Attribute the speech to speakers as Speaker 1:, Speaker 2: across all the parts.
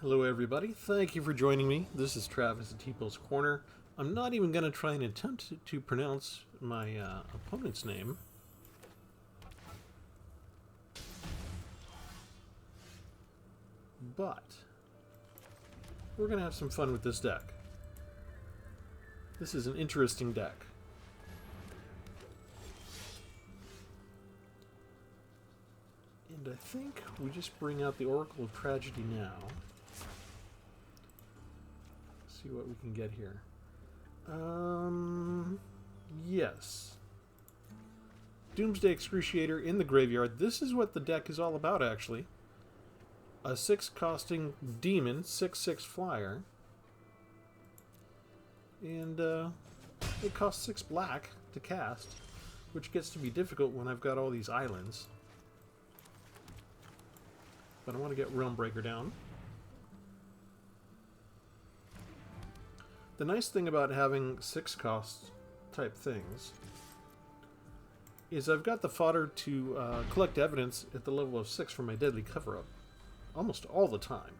Speaker 1: Hello everybody, thank you for joining me. This is Travis at Tpull's Corner. I'm not even going to try and attempt to pronounce my opponent's name. But we're going to have some fun with this deck. This is an interesting deck. And I think we just bring out the Oracle of Tragedy now. See what we can get here. Yes. Doomsday Excruciator in the graveyard. This is what the deck is all about, actually. A 6 costing demon, 6/6 flyer. And it costs 6 black to cast, which gets to be difficult when I've got all these islands. But I want to get Realm Breaker down. The nice thing about having 6 cost type things is I've got the fodder to collect evidence at the level of 6 for my deadly cover-up almost all the time.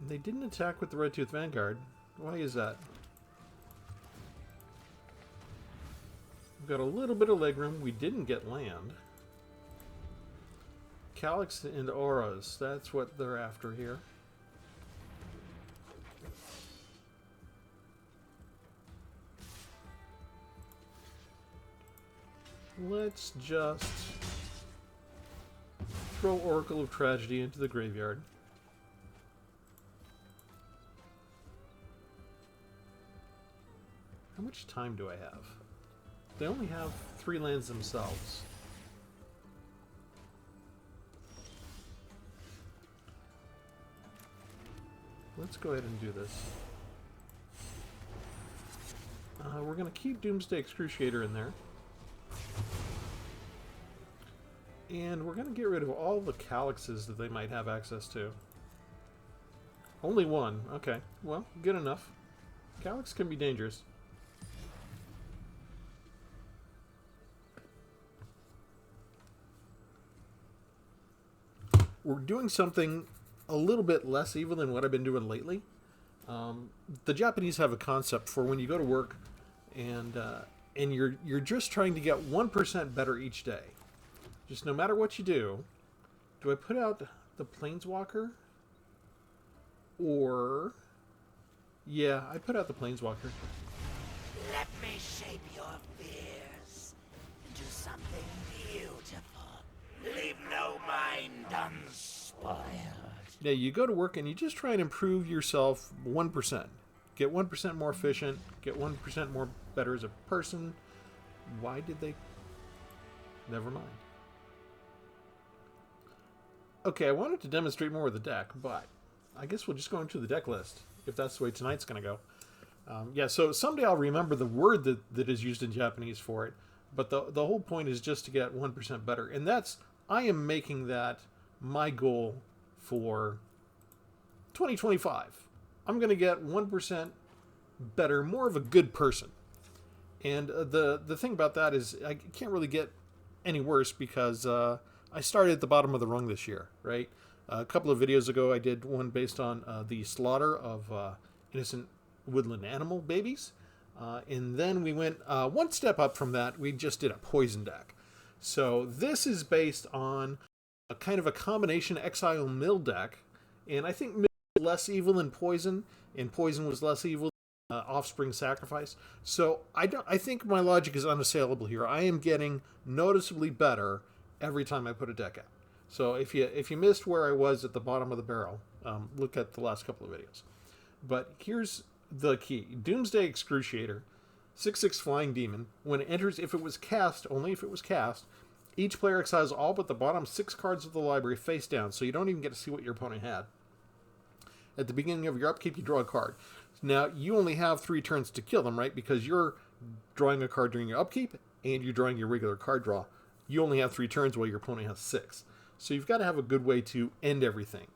Speaker 1: They didn't attack with the Red Tooth Vanguard. Why is that? We've got a little bit of legroom. We didn't get land. Calyx and auras, that's what they're after here. Let's just throw Oracle of Tragedy into the graveyard. How much time do I have? They only have 3 lands themselves. Let's go ahead and do this. We're going to keep Doomsday Excruciator in there. And we're going to get rid of all the Calyxes that they might have access to. Only one. Okay. Well, good enough. Calyx can be dangerous. We're doing something a little bit less evil than what I've been doing lately. The Japanese have a concept for when you go to work and you're just trying to get 1% better each day. Just no matter what you do. Do I put out the Planeswalker? Or... yeah, I put out the Planeswalker.
Speaker 2: Let me shape your fears into something beautiful. Leave no mind unspoiled.
Speaker 1: Yeah, you go to work and you just try and improve yourself 1%. Get 1% more efficient. Get 1% more better as a person. Why did they... never mind. Okay, I wanted to demonstrate more of the deck, but I guess we'll just go into the deck list, if that's the way tonight's going to go. Yeah, so someday I'll remember the word that is used in Japanese for it, but the whole point is just to get 1% better. And that's... I am making that my goal for 2025. I'm going to get 1% better, more of a good person. And the thing about that is I can't really get any worse because I started at the bottom of the rung this year, right? A couple of videos ago I did one based on the slaughter of innocent woodland animal babies. And then we went one step up from that. We just did a poison deck. So this is based on a kind of a combination Exile Mill deck. And I think Mill was less evil than Poison, and Poison was less evil than Offspring Sacrifice. So I think my logic is unassailable here. I am getting noticeably better every time I put a deck out. So if you missed where I was at the bottom of the barrel, look at the last couple of videos. But here's the key. Doomsday Excruciator, 6/6 Flying Demon. When it enters, if it was cast, only if it was cast, each player exiles all but the bottom 6 cards of the library face down, so you don't even get to see what your opponent had. At the beginning of your upkeep, you draw a card. Now, you only have 3 turns to kill them, right? Because you're drawing a card during your upkeep, and you're drawing your regular card draw. You only have 3 turns while your opponent has 6. So you've got to have a good way to end everything.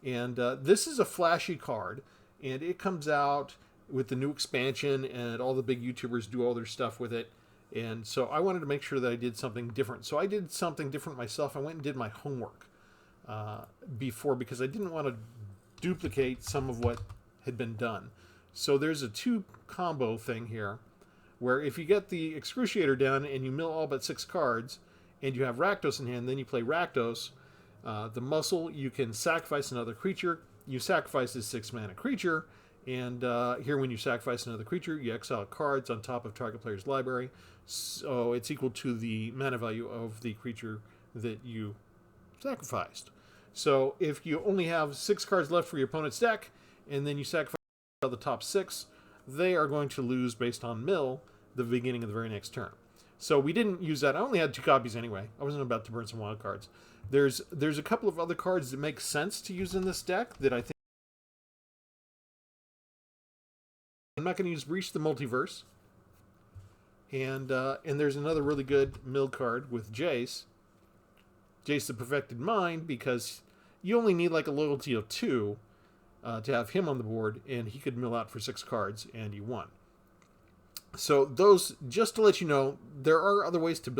Speaker 1: And this is a flashy card, and it comes out with the new expansion, and all the big YouTubers do all their stuff with it. And so I wanted to make sure that I did something different. So I did something different myself. I went and did my homework before, because I didn't want to duplicate some of what had been done. So there's a 2 combo thing here, where if you get the Excruciator down and you mill all but 6 cards, and you have Rakdos in hand, then you play Rakdos, the muscle, you can sacrifice another creature. You sacrifice this 6-mana creature, and here when you sacrifice another creature, you exile cards on top of target player's library. So it's equal to the mana value of the creature that you sacrificed. So if you only have 6 cards left for your opponent's deck, and then you sacrifice the top 6, they are going to lose based on mill the beginning of the very next turn. So we didn't use that. I only had 2 copies anyway. I wasn't about to burn some wild cards. There's a couple of other cards that make sense to use in this deck that I think. I'm not going to use Breach the Multiverse. And there's another really good mill card with Jace. Jace the Perfected Mind, because you only need like a loyalty of 2 to have him on the board, and he could mill out for 6 cards, and you won. So those, just to let you know, there are other ways to build.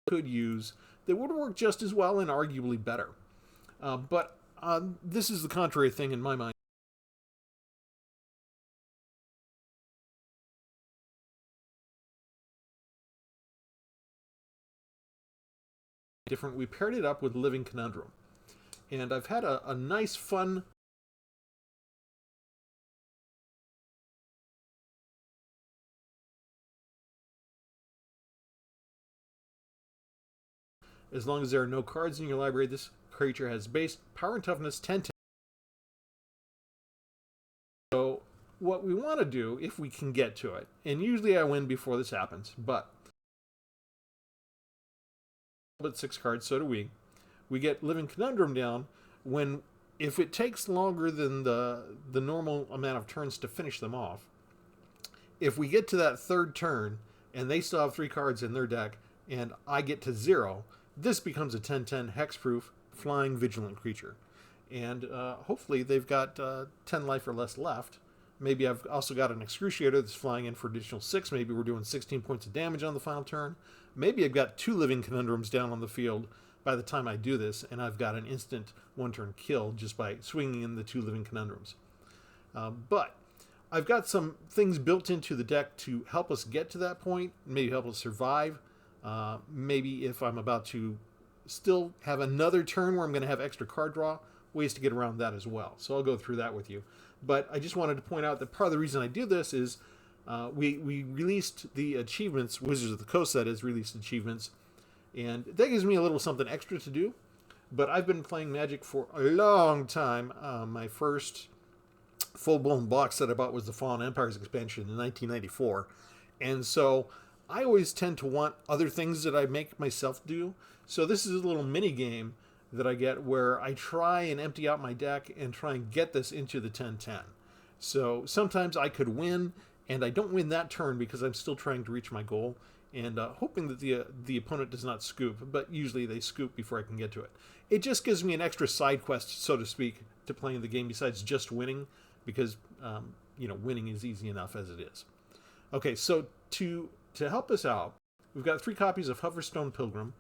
Speaker 1: Could use that would work just as well and arguably better. But this is the contrary thing in my mind. Different. We paired it up with Living Conundrum. And I've had a nice, fun as long as there are no cards in your library, this creature has base power and toughness 10. So what we want to do, if we can get to it, and usually I win before this happens, but 6 cards, so do we. We get Living Conundrum down when, if it takes longer than the normal amount of turns to finish them off, if we get to that 3rd turn and they still have 3 cards in their deck and I get to 0, this becomes a 10/10 hexproof flying vigilant creature. And hopefully they've got 10 life or less left. Maybe I've also got an Excruciator that's flying in for additional 6. Maybe we're doing 16 points of damage on the final turn. Maybe I've got 2 Living Conundrums down on the field by the time I do this, and I've got an instant 1-turn kill just by swinging in the 2 Living Conundrums. But I've got some things built into the deck to help us get to that point, maybe help us survive. Maybe if I'm about to still have another turn where I'm going to have extra card draw, ways to get around that as well. So I'll go through that with you. But I just wanted to point out that part of the reason I do this is we released the achievements. Wizards of the Coast, that is, released achievements. And that gives me a little something extra to do. But I've been playing Magic for a long time. My first full-blown box that I bought was the Fallen Empires expansion in 1994. And so I always tend to want other things that I make myself do. So this is a little mini game that I get where I try and empty out my deck and try and get this into the 10/10. So sometimes I could win, and I don't win that turn because I'm still trying to reach my goal and hoping that the opponent does not scoop, but usually they scoop before I can get to it. It just gives me an extra side quest, so to speak, to playing the game besides just winning, because winning is easy enough as it is. Okay, so to help us out, we've got 3 copies of Hoverstone Pilgrim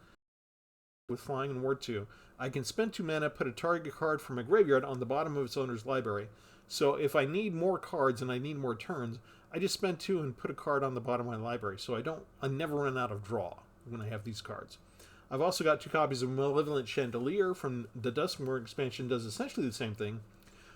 Speaker 1: with flying and ward 2. I can spend 2 mana, put a target card from a graveyard on the bottom of its owner's library. So if I need more cards and I need more turns, I just spend 2 and put a card on the bottom of my library. So I never run out of draw when I have these cards. I've also got 2 copies of Malevolent Chandelier from the Duskmoor expansion, does essentially the same thing.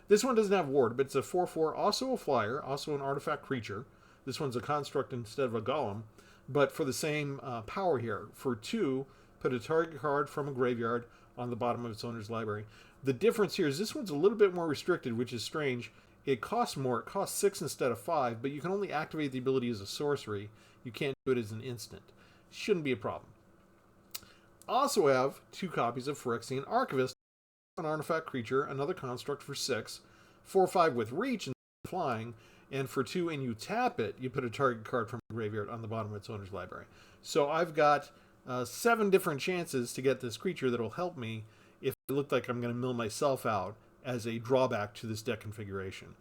Speaker 1: This one doesn't have ward, but it's a 4/4, also a flyer, also an artifact creature. This one's a construct instead of a golem, but for the same power here. For 2, put a target card from a graveyard on the bottom of its owner's library. The difference here is this one's a little bit more restricted, which is strange. It costs more. It costs 6 instead of 5, but you can only activate the ability as a sorcery. You can't do it as an instant. Shouldn't be a problem. I also have 2 copies of Phyrexian Archivist, an artifact creature, another construct for 6, 4/5 with reach and flying, and for 2 and you tap it, you put a target card from the graveyard on the bottom of its owner's library. So I've got 7 different chances to get this creature that will help me if it looked like I'm going to mill myself out as a drawback to this deck configuration.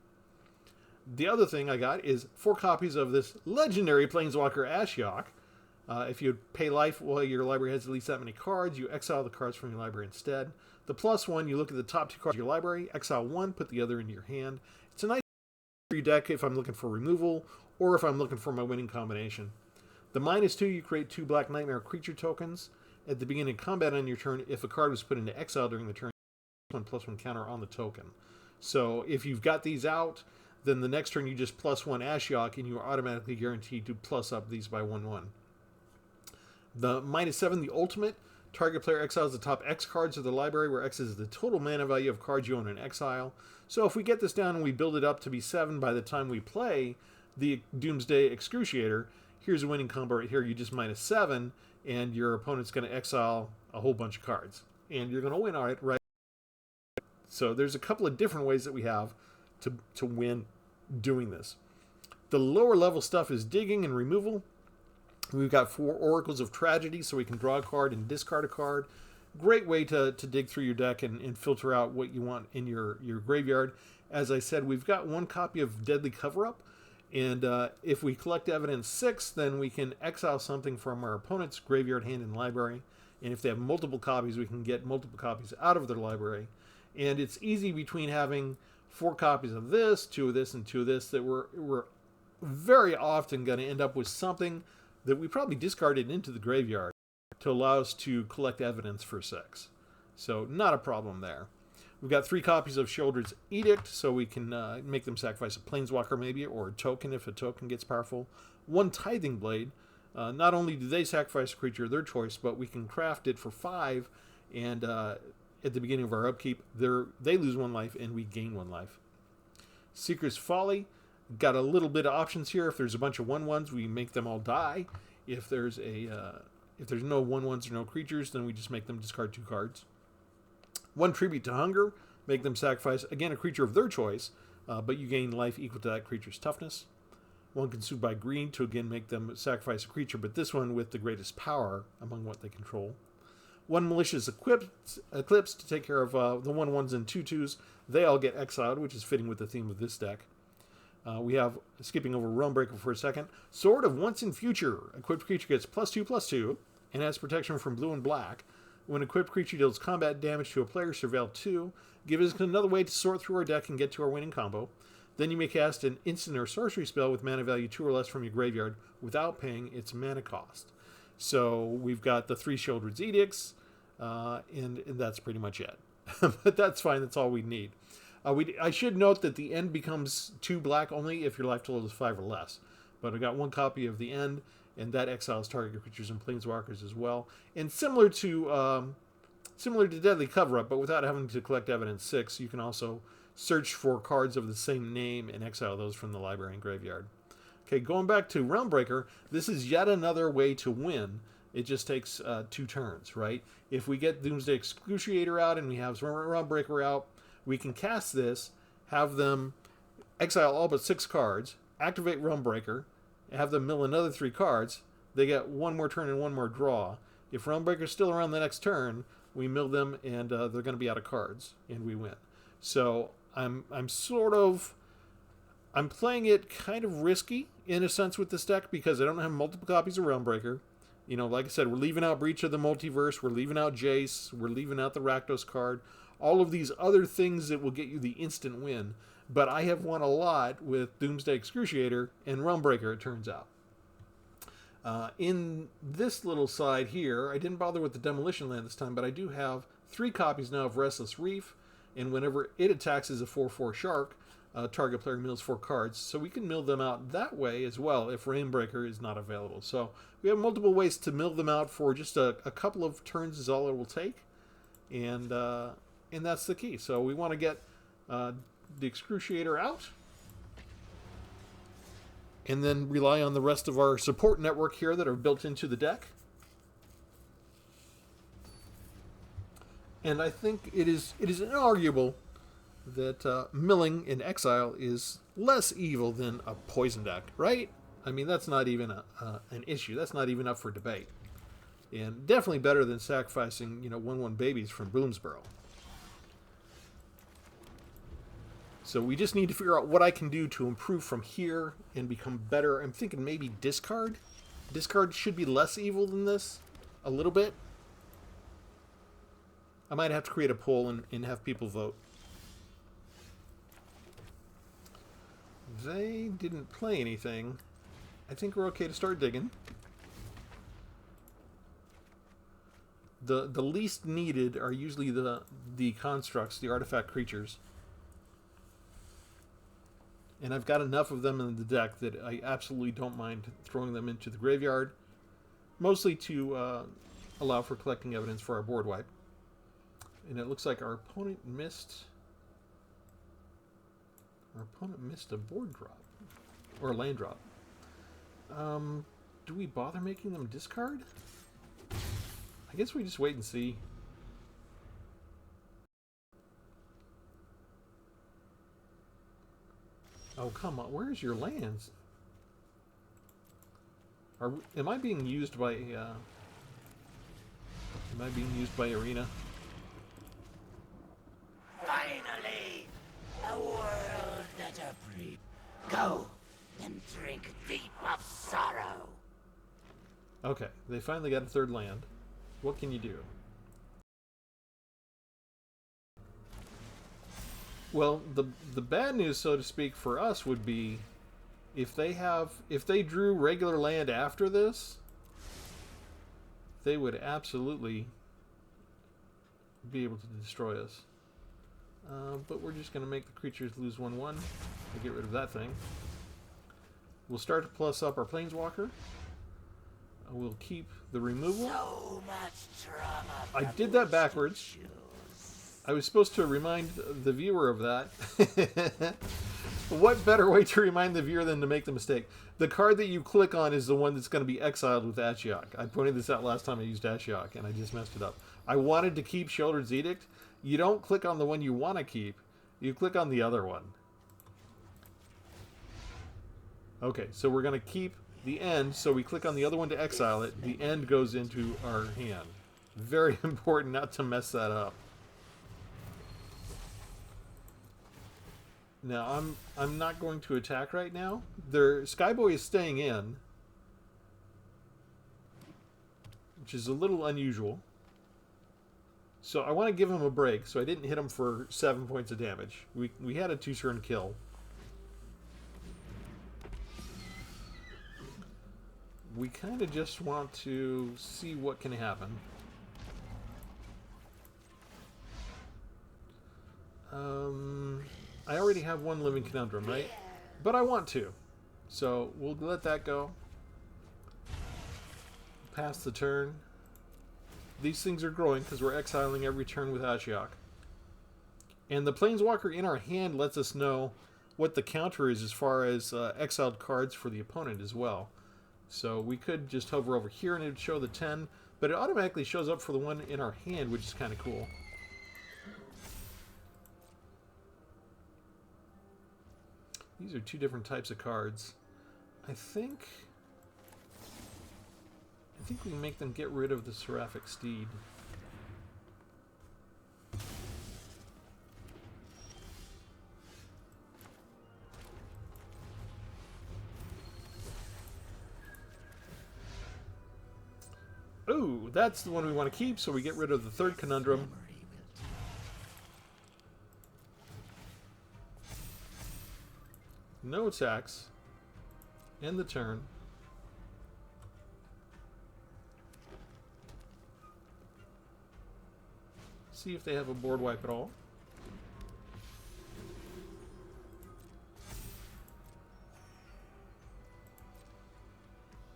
Speaker 1: The other thing I got is 4 copies of this legendary Planeswalker Ashiok. If you pay life while your library has at least that many cards, you exile the cards from your library instead. The +1, you look at the top 2 cards of your library, exile 1, put the other into your hand. It's a nice free deck if I'm looking for removal or if I'm looking for my winning combination. The -2, you create 2 Black Nightmare creature tokens. At the beginning of combat on your turn, if a card was put into exile during the turn, 1/+1 counter on the token. So if you've got these out, then the next turn you just +1 Ashiok and you are automatically guaranteed to plus up these by 1/1. The -7, the ultimate, target player exiles the top X cards of the library, where X is the total mana value of cards you own in exile. So if we get this down and we build it up to be 7 by the time we play the Doomsday Excruciator, here's a winning combo right here. You just -7, and your opponent's going to exile a whole bunch of cards. And you're going to win on it, right? So there's a couple of different ways that we have to win doing this. The lower level stuff is digging and removal. We've got 4 Oracles of Tragedy, so we can draw a card and discard a card. Great way to dig through your deck and filter out what you want in your graveyard. As I said, we've got 1 copy of Deadly Cover-Up, and if we collect evidence 6, then we can exile something from our opponent's graveyard, hand, and library. And if they have multiple copies, we can get multiple copies out of their library. And it's easy between having 4 copies of this, 2 of this, and 2 of this, that we're very often going to end up with something that we probably discarded into the graveyard to allow us to collect evidence for 6. So not a problem there. We've got 3 copies of Sheoldred's Edict, so we can make them sacrifice a Planeswalker maybe, or a token if a token gets powerful. 1 Tithing Blade. Not only do they sacrifice a creature of their choice, but we can craft it for 5, and at the beginning of our upkeep, they lose 1 life and we gain 1 life. Seeker's Folly. Got a little bit of options here. If there's a bunch of 1/1s, we make them all die. If there's no 1/1s or no creatures, then we just make them discard 2 cards. 1 Tribute to Hunger. Make them sacrifice, again, a creature of their choice, but you gain life equal to that creature's toughness. 1 Consumed by Greed to, again, make them sacrifice a creature, but this one with the greatest power among what they control. 1 Malicious Eclipse to take care of the 1/1s and 2/2s. They all get exiled, which is fitting with the theme of this deck. We have, skipping over Realmbreaker for a second, Sword of Once in Future. Equipped creature gets +2/+2 and has protection from blue and black. When equipped creature deals combat damage to a player, surveil 2. Give us another way to sort through our deck and get to our winning combo. Then you may cast an instant or sorcery spell with mana value 2 or less from your graveyard without paying its mana cost. So we've got the 3 Sheoldred's Edicts, and that's pretty much it. But that's fine, that's all we need. I should note that the end becomes 2 black only if your life total is 5 or less. But I got 1 copy of the end, and that exiles target creatures and planeswalkers as well. And similar to Deadly Cover-Up, but without having to collect evidence 6, you can also search for cards of the same name and exile those from the library and graveyard. Okay, going back to Realmbreaker, this is yet another way to win. It just takes 2 turns, right? If we get Doomsday Excruciator out and we have Realmbreaker out, we can cast this, have them exile all but 6 cards, activate Realmbreaker, have them mill another 3 cards. They get 1 more turn and 1 more draw. If Realmbreaker's still around the next turn, we mill them and they're going to be out of cards, and we win. So I'm playing it kind of risky in a sense with this deck because I don't have multiple copies of Realmbreaker. You know, like I said, we're leaving out Breach of the Multiverse, we're leaving out Jace, we're leaving out the Rakdos card, all of these other things that will get you the instant win. But I have won a lot with Doomsday Excruciator and Realmbreaker, it turns out. In this little side here, I didn't bother with the Demolition Land this time, but I do have 3 copies now of Restless Reef, and whenever it attacks as a 4/4 shark, target player mills 4 cards. So we can mill them out that way as well if Realmbreaker is not available. So we have multiple ways to mill them out for just a couple of turns is all it will take. And that's the key. So we want to get the Excruciator out, and then rely on the rest of our support network here that are built into the deck. And I think it is inarguable that milling in exile is less evil than a poison deck, right? I mean, that's not even an issue. That's not even up for debate. And definitely better than sacrificing, 1/1 babies from Bloomsboro. So we just need to figure out what I can do to improve from here and become better. I'm thinking maybe discard. Discard should be less evil than this, a little bit. I might have to create a poll and have people vote. They didn't play anything. I think we're okay to start digging. The least needed are usually the constructs, the artifact creatures. And I've got enough of them in the deck that I absolutely don't mind throwing them into the graveyard. Mostly to allow for collecting evidence for our board wipe. And it looks like our opponent missed... Our opponent missed a board drop. Or a land drop. Do we bother making them discard? I guess we just wait and see. Oh, come on. Where's your lands? Am I being used by... am I being used by Arena?
Speaker 2: Finally! A world that appreciates. Go and drink deep of sorrow.
Speaker 1: Okay, they finally got a third land. What can you do? Well, the bad news, so to speak, for us would be if they drew regular land after this, they would absolutely be able to destroy us. But we're just going to make the creatures lose 1/1 to get rid of that thing. We'll start to plus up our Planeswalker. We'll keep the removal.
Speaker 2: So much trauma.
Speaker 1: I did that backwards. I was supposed to remind the viewer of that. What better way to remind the viewer than to make the mistake? The card that you click on is the one that's going to be exiled with Ashiok. I pointed this out last time I used Ashiok, and I just messed it up. I wanted to keep Sheoldred's Edict. You don't click on the one you want to keep. You click on the other one. Okay, so we're going to keep the end, so we click on the other one to exile it. The end goes into our hand. Very important not to mess that up. Now, I'm not going to attack right now. Skyboy is staying in, which is a little unusual. So I want to give him a break, so I didn't hit him for 7 points of damage. We had a 2-turn kill. We kind of just want to see what can happen. I already have one living Conundrum, right? But I want to. So we'll let that go. Pass the turn. These things are growing because we're exiling every turn with Ashiok. And the Planeswalker in our hand lets us know what the counter is as far as exiled cards for the opponent as well. So we could just hover over here and it would show the 10, but it automatically shows up for the one in our hand, which is kind of cool. These are two different types of cards. I think we can make them get rid of the Seraphic Steed. Ooh, that's the one we want to keep, so we get rid of the third Conundrum. No attacks. End the turn. See if they have a board wipe at all.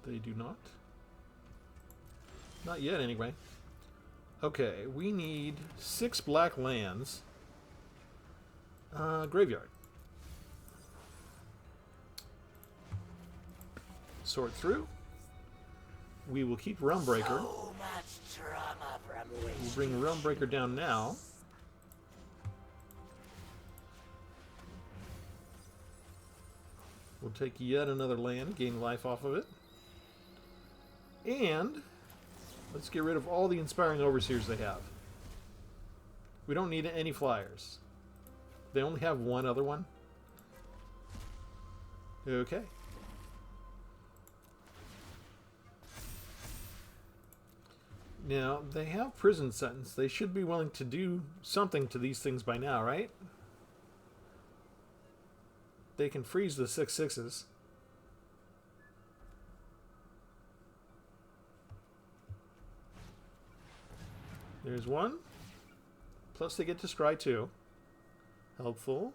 Speaker 1: They do not. Not yet, anyway. Okay, we need 6 black lands. Graveyard. Sort through. We will keep Realmbreaker.
Speaker 2: So much trauma from
Speaker 1: We'll bring Realm Breaker down now. We'll take yet another land, gain life off of it. And let's get rid of all the Inspiring Overseers they have. We don't need any flyers. They only have one other one. Okay. Now, they have prison sentence. They should be willing to do something to these things by now, right? They can freeze the 6/6s. There's one. Plus they get to scry 2. Helpful.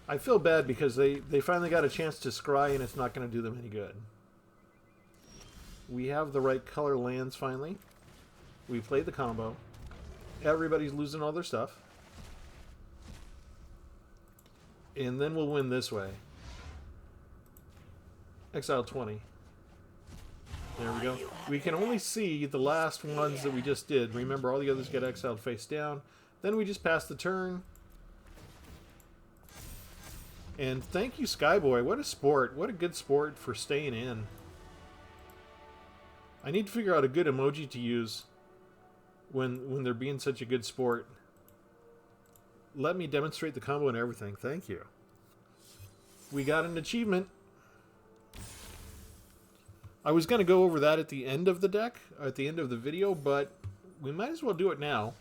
Speaker 1: I feel bad because they finally got a chance to scry and it's not going to do them any good. We have the right color lands finally. We played the combo. Everybody's losing all their stuff. And then we'll win this way. Exile 20. There we go. We can only see the last ones that we just did. Remember, all the others get exiled face down. Then we just pass the turn. And thank you, Skyboy. What a sport. What a good sport for staying in. I need to figure out a good emoji to use when they're being such a good sport. Let me demonstrate the combo and everything. Thank you. We got an achievement. I was going to go over that at the end of the deck, at the end of the video, but we might as well do it now.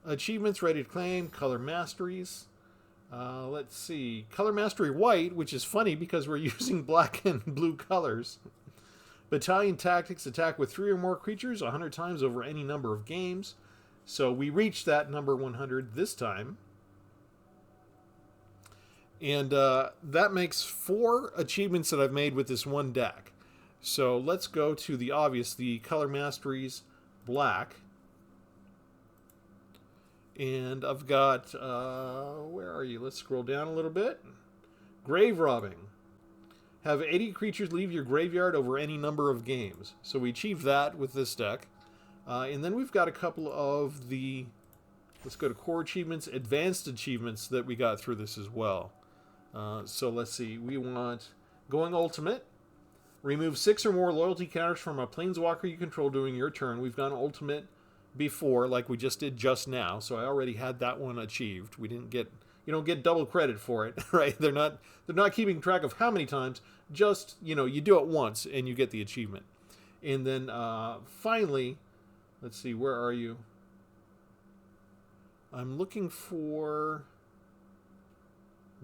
Speaker 1: Achievements ready to claim, color masteries. Let's see. Color mastery white, which is funny because we're using black and blue colors. Battalion tactics, attack with 3 or more creatures 100 times over any number of games. So we reached that number 100 this time. And that makes 4 achievements that I've made with this one deck. So let's go to the obvious, the color masteries black. And I've got, where are you? Let's scroll down a little bit. Grave robbing. Have 80 creatures leave your graveyard over any number of games. So we achieved that with this deck. And then we've got a couple of the, let's go to core achievements, advanced achievements that we got through this as well. So let's see. We want going ultimate. Remove 6 or more loyalty counters from a planeswalker you control during your turn. We've gone ultimate before, like we just did just now, so I already had that one achieved. We didn't get, you don't get double credit for it, right? They're not keeping track of how many times. Just, you know, you do it once and you get the achievement. And then finally, let's see, where are you? I'm looking for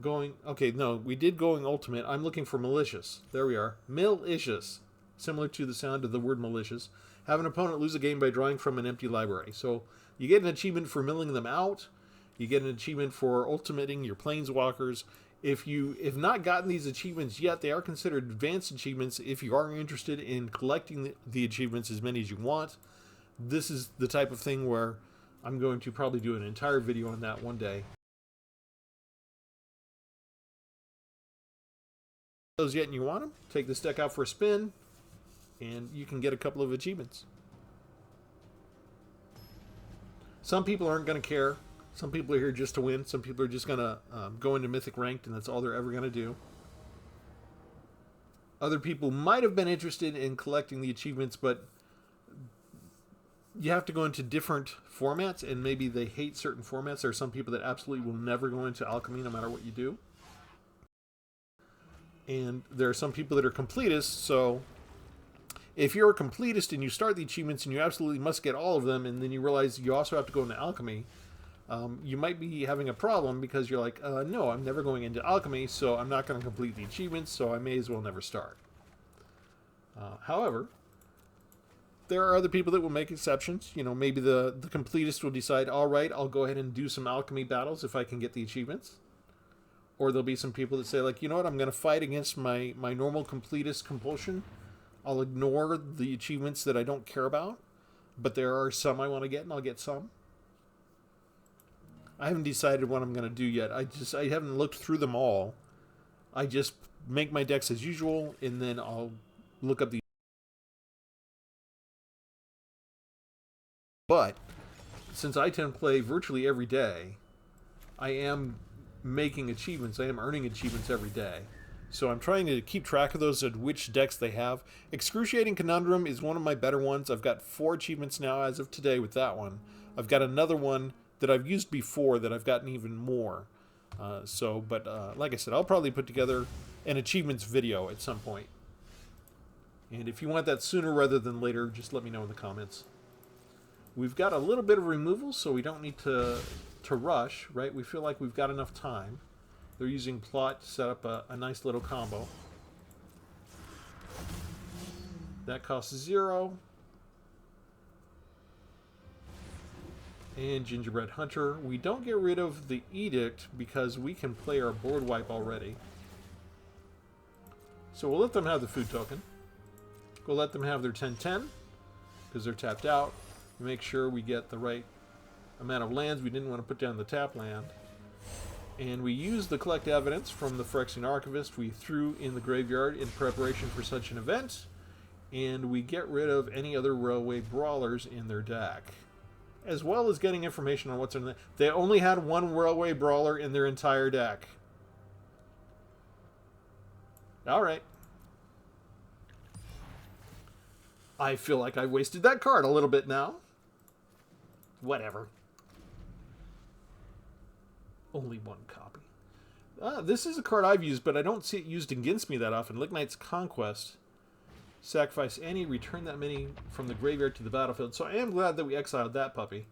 Speaker 1: going. Okay, no, we did going ultimate. I'm looking for malicious. There we are, malicious, similar to the sound of the word malicious. Have an opponent lose a game by drawing from an empty library. So you get an achievement for milling them out. You get an achievement for ultimating your planeswalkers. If you have not gotten these achievements yet, they are considered advanced achievements. If you are interested in collecting the achievements, as many as you want, this is the type of thing where I'm going to probably do an entire video on that one day. Those yet and you want them, take this deck out for a spin, and you can get a couple of achievements. Some people aren't going to care. Some people are here just to win. Some people are just going to go into Mythic Ranked, and that's all they're ever going to do. Other people might have been interested in collecting the achievements, but you have to go into different formats, and maybe they hate certain formats. There are some people that absolutely will never go into Alchemy no matter what you do. And there are some people that are completists, so if you're a completist and you start the achievements and you absolutely must get all of them, and then you realize you also have to go into Alchemy, you might be having a problem because you're like, no, I'm never going into Alchemy, so I'm not going to complete the achievements, so I may as well never start. However, there are other people that will make exceptions. You know, maybe the completist will decide, all right, I'll go ahead and do some Alchemy battles if I can get the achievements. Or there'll be some people that say, like, you know what, I'm going to fight against my normal completist compulsion. I'll ignore the achievements that I don't care about, but there are some I want to get, and I'll get some. I haven't decided what I'm going to do yet. I haven't looked through them all. I just make my decks as usual, and then I'll look up the... But, since I tend to play virtually every day, I am making achievements. I am earning achievements every day. So I'm trying to keep track of those and which decks they have. Excruciating Conundrum is one of my better ones. I've got 4 achievements now as of today with that one. I've got another one that I've used before that I've gotten even more. Like I said, I'll probably put together an achievements video at some point. And if you want that sooner rather than later, just let me know in the comments. We've got a little bit of removal, so we don't need to rush, right? We feel like we've got enough time. They're using plot to set up a nice little combo. That costs 0. And Gingerbread Hunter. We don't get rid of the Edict because we can play our board wipe already. So we'll let them have the food token. We'll let them have their 10-10 because they're tapped out. Make sure we get the right amount of lands. We didn't want to put down the tap land. And we use the collect evidence from the Phyrexian Archivist we threw in the graveyard in preparation for such an event. And we get rid of any other railway brawlers in their deck, as well as getting information on what's in the... They only had 1 railway brawler in their entire deck. Alright. I feel like I wasted that card a little bit now. Whatever. Only 1 copy. This is a card I've used, but I don't see it used against me that often. Lignite's Conquest. Sacrifice any, return that many from the graveyard to the battlefield. So I am glad that we exiled that puppy,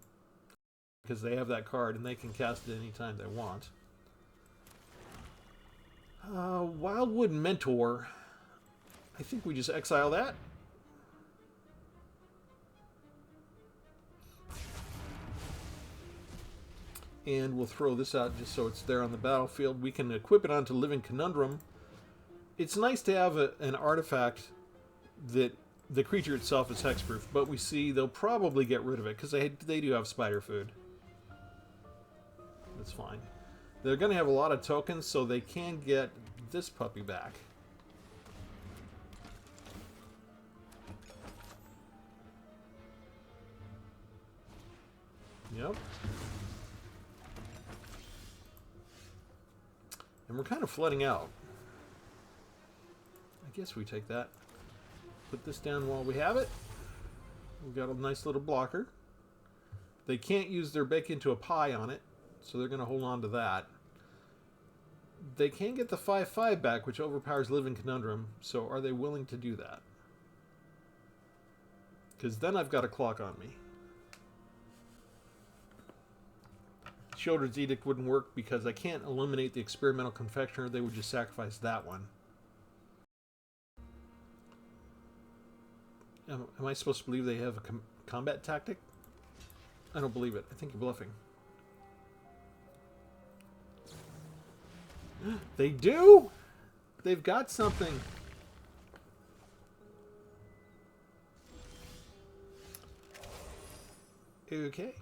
Speaker 1: because they have that card and they can cast it anytime they want. Wildwood Mentor. I think we just exile that. And we'll throw this out just so it's there on the battlefield. We can equip it onto Living Conundrum. It's nice to have an artifact that the creature itself is hexproof, but we see they'll probably get rid of it because they do have spider food. That's fine. They're going to have a lot of tokens, so they can get this puppy back. Yep. And we're kind of flooding out. I guess we take that. Put this down while we have it. We've got a nice little blocker. They can't use their bake into a pie on it, so they're going to hold on to that. They can get the 5/5 back, which overpowers Living Conundrum, so are they willing to do that? Because then I've got a clock on me. Sheoldred's Edict wouldn't work because I can't eliminate the Experimental Confectioner. They would just sacrifice that one. Am I supposed to believe they have a combat tactic? I don't believe it. I think you're bluffing. They do? They've got something. Okay.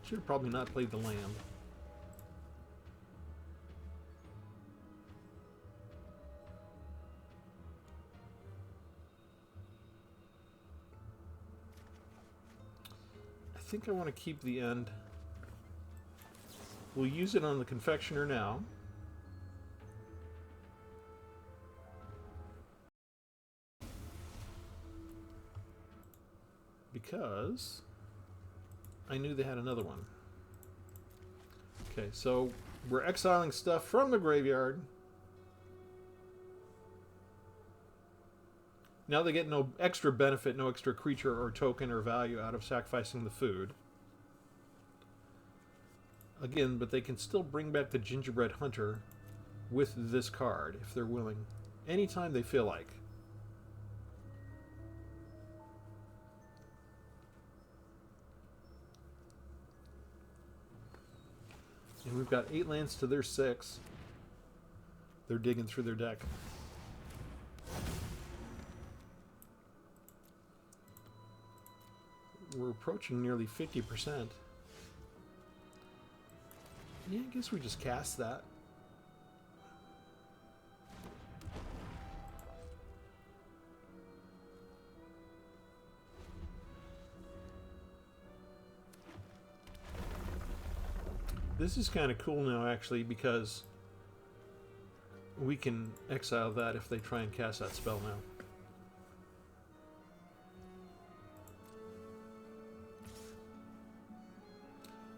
Speaker 1: Should have probably not played the land. I think I want to keep the end. We'll use it on the confectioner now. Because I knew they had another one. Okay, so we're exiling stuff from the graveyard. Now they get no extra benefit, no extra creature or token or value out of sacrificing the food. Again, but they can still bring back the Gingerbread Hunter with this card if they're willing, anytime they feel like. And we've got 8 lands to their 6. They're digging through their deck. We're approaching nearly 50%. Yeah, I guess we just cast that. This is kind of cool now, actually, because we can exile that if they try and cast that spell now.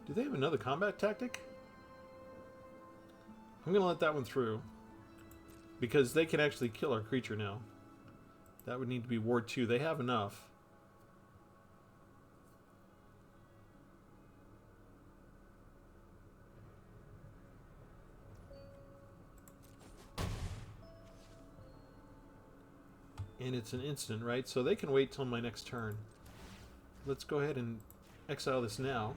Speaker 1: Do they have another combat tactic? I'm going to let that one through, because they can actually kill our creature now. That would need to be Ward 2. They have enough. And it's an instant, right? So they can wait till my next turn. Let's go ahead and exile this now.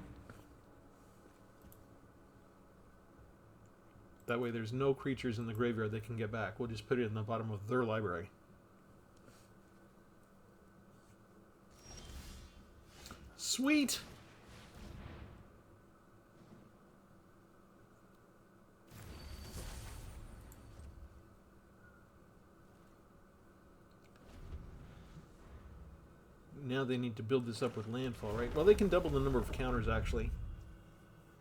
Speaker 1: That way there's no creatures in the graveyard they can get back. We'll just put it in the bottom of their library. Sweet! Now they need to build this up with landfall, right? Well, they can double the number of counters, actually.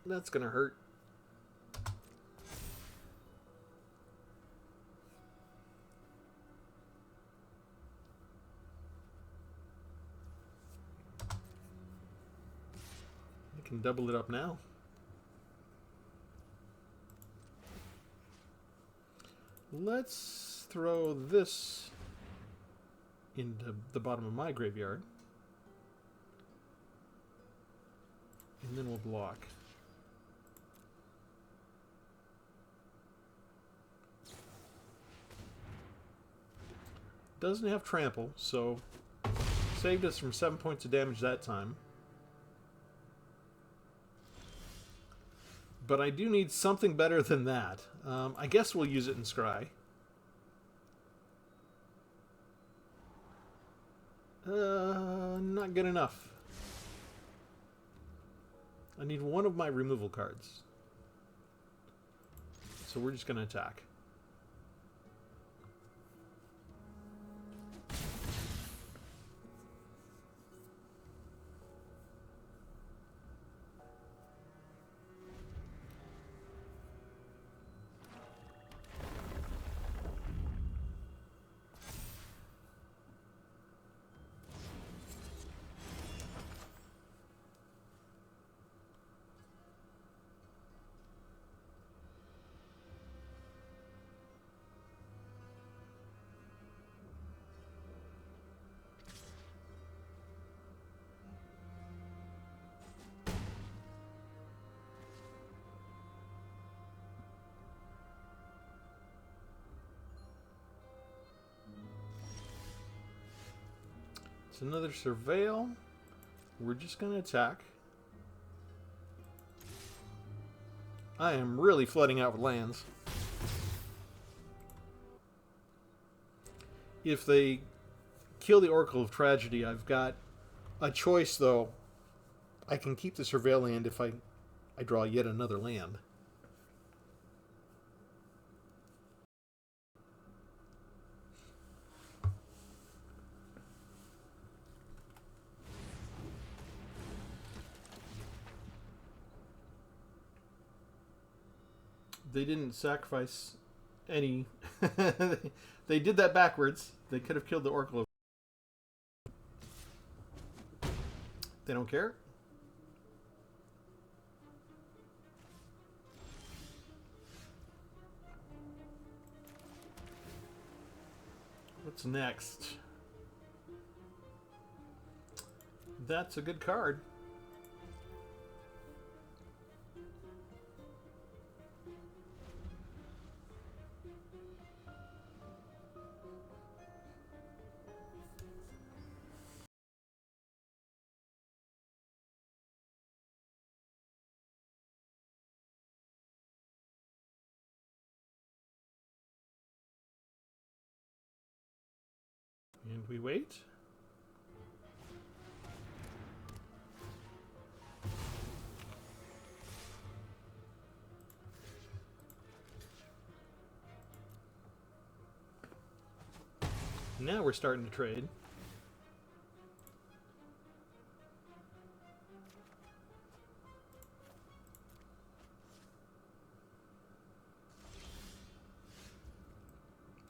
Speaker 1: That's going to hurt. They can double it up now. Let's throw this into the bottom of my graveyard. And then we'll block. Doesn't have trample, so saved us from 7 points of damage that time. But I do need something better than that. I guess we'll use it in Scry. Not good enough. I need one of my removal cards. So we're just going to attack. It's another Surveil. We're just going to attack. I am really flooding out with lands. If they kill the Oracle of Tragedy, I've got a choice, though. I can keep the Surveil land if I draw yet another land. They didn't sacrifice any. They did that backwards. They could have killed the Oracle. They don't care. What's next? That's a good card. And we wait. Now we're starting to trade.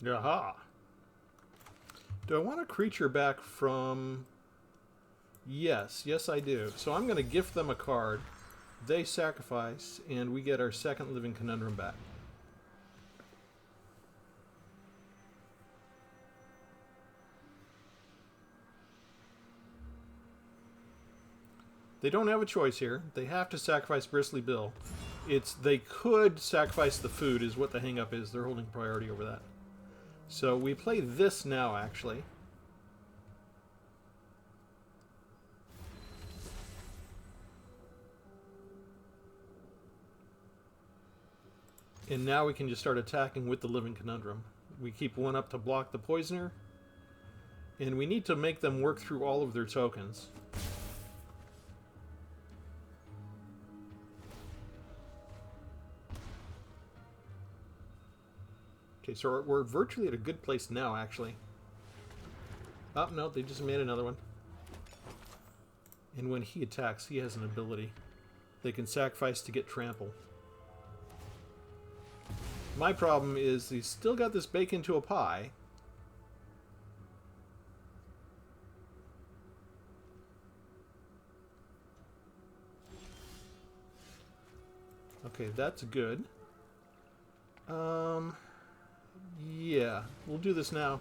Speaker 1: Aha! Do I want a creature back from... Yes, yes I do. So I'm going to gift them a card. They sacrifice, and we get our second living Conundrum back. They don't have a choice here. They have to sacrifice Bristly Bill. They could sacrifice the food is what the hang-up is. They're holding priority over that. So we play this now, actually. And now we can just start attacking with the living Conundrum. We keep one up to block the Poisoner. And we need to make them work through all of their tokens. Okay, so we're virtually at a good place now, actually. Oh, no, they just made another one. And when he attacks, he has an ability. They can sacrifice to get trample. My problem is he's still got this bacon to a pie. Okay, that's good. Yeah, we'll do this now.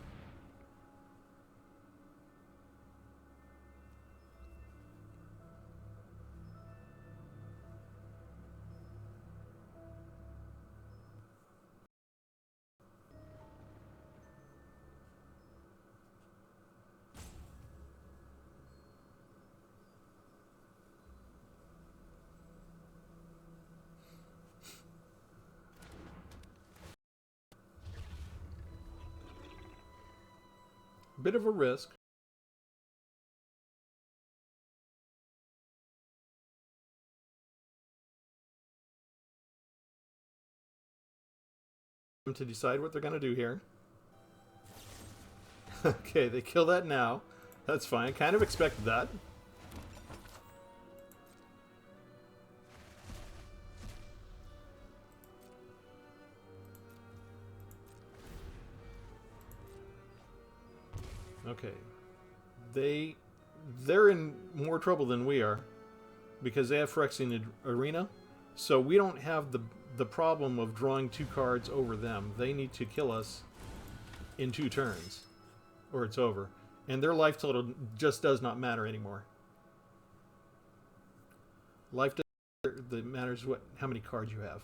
Speaker 1: Bit of a risk. To decide what they're going to do here. Okay, they kill that now. That's fine. Kind of expected that. Okay. They're in more trouble than we are because they have Phyrexian Arena. So we don't have the problem of drawing 2 cards over them. They need to kill us in 2 turns or it's over. And their life total just does not matter anymore. Life that matters how many cards you have.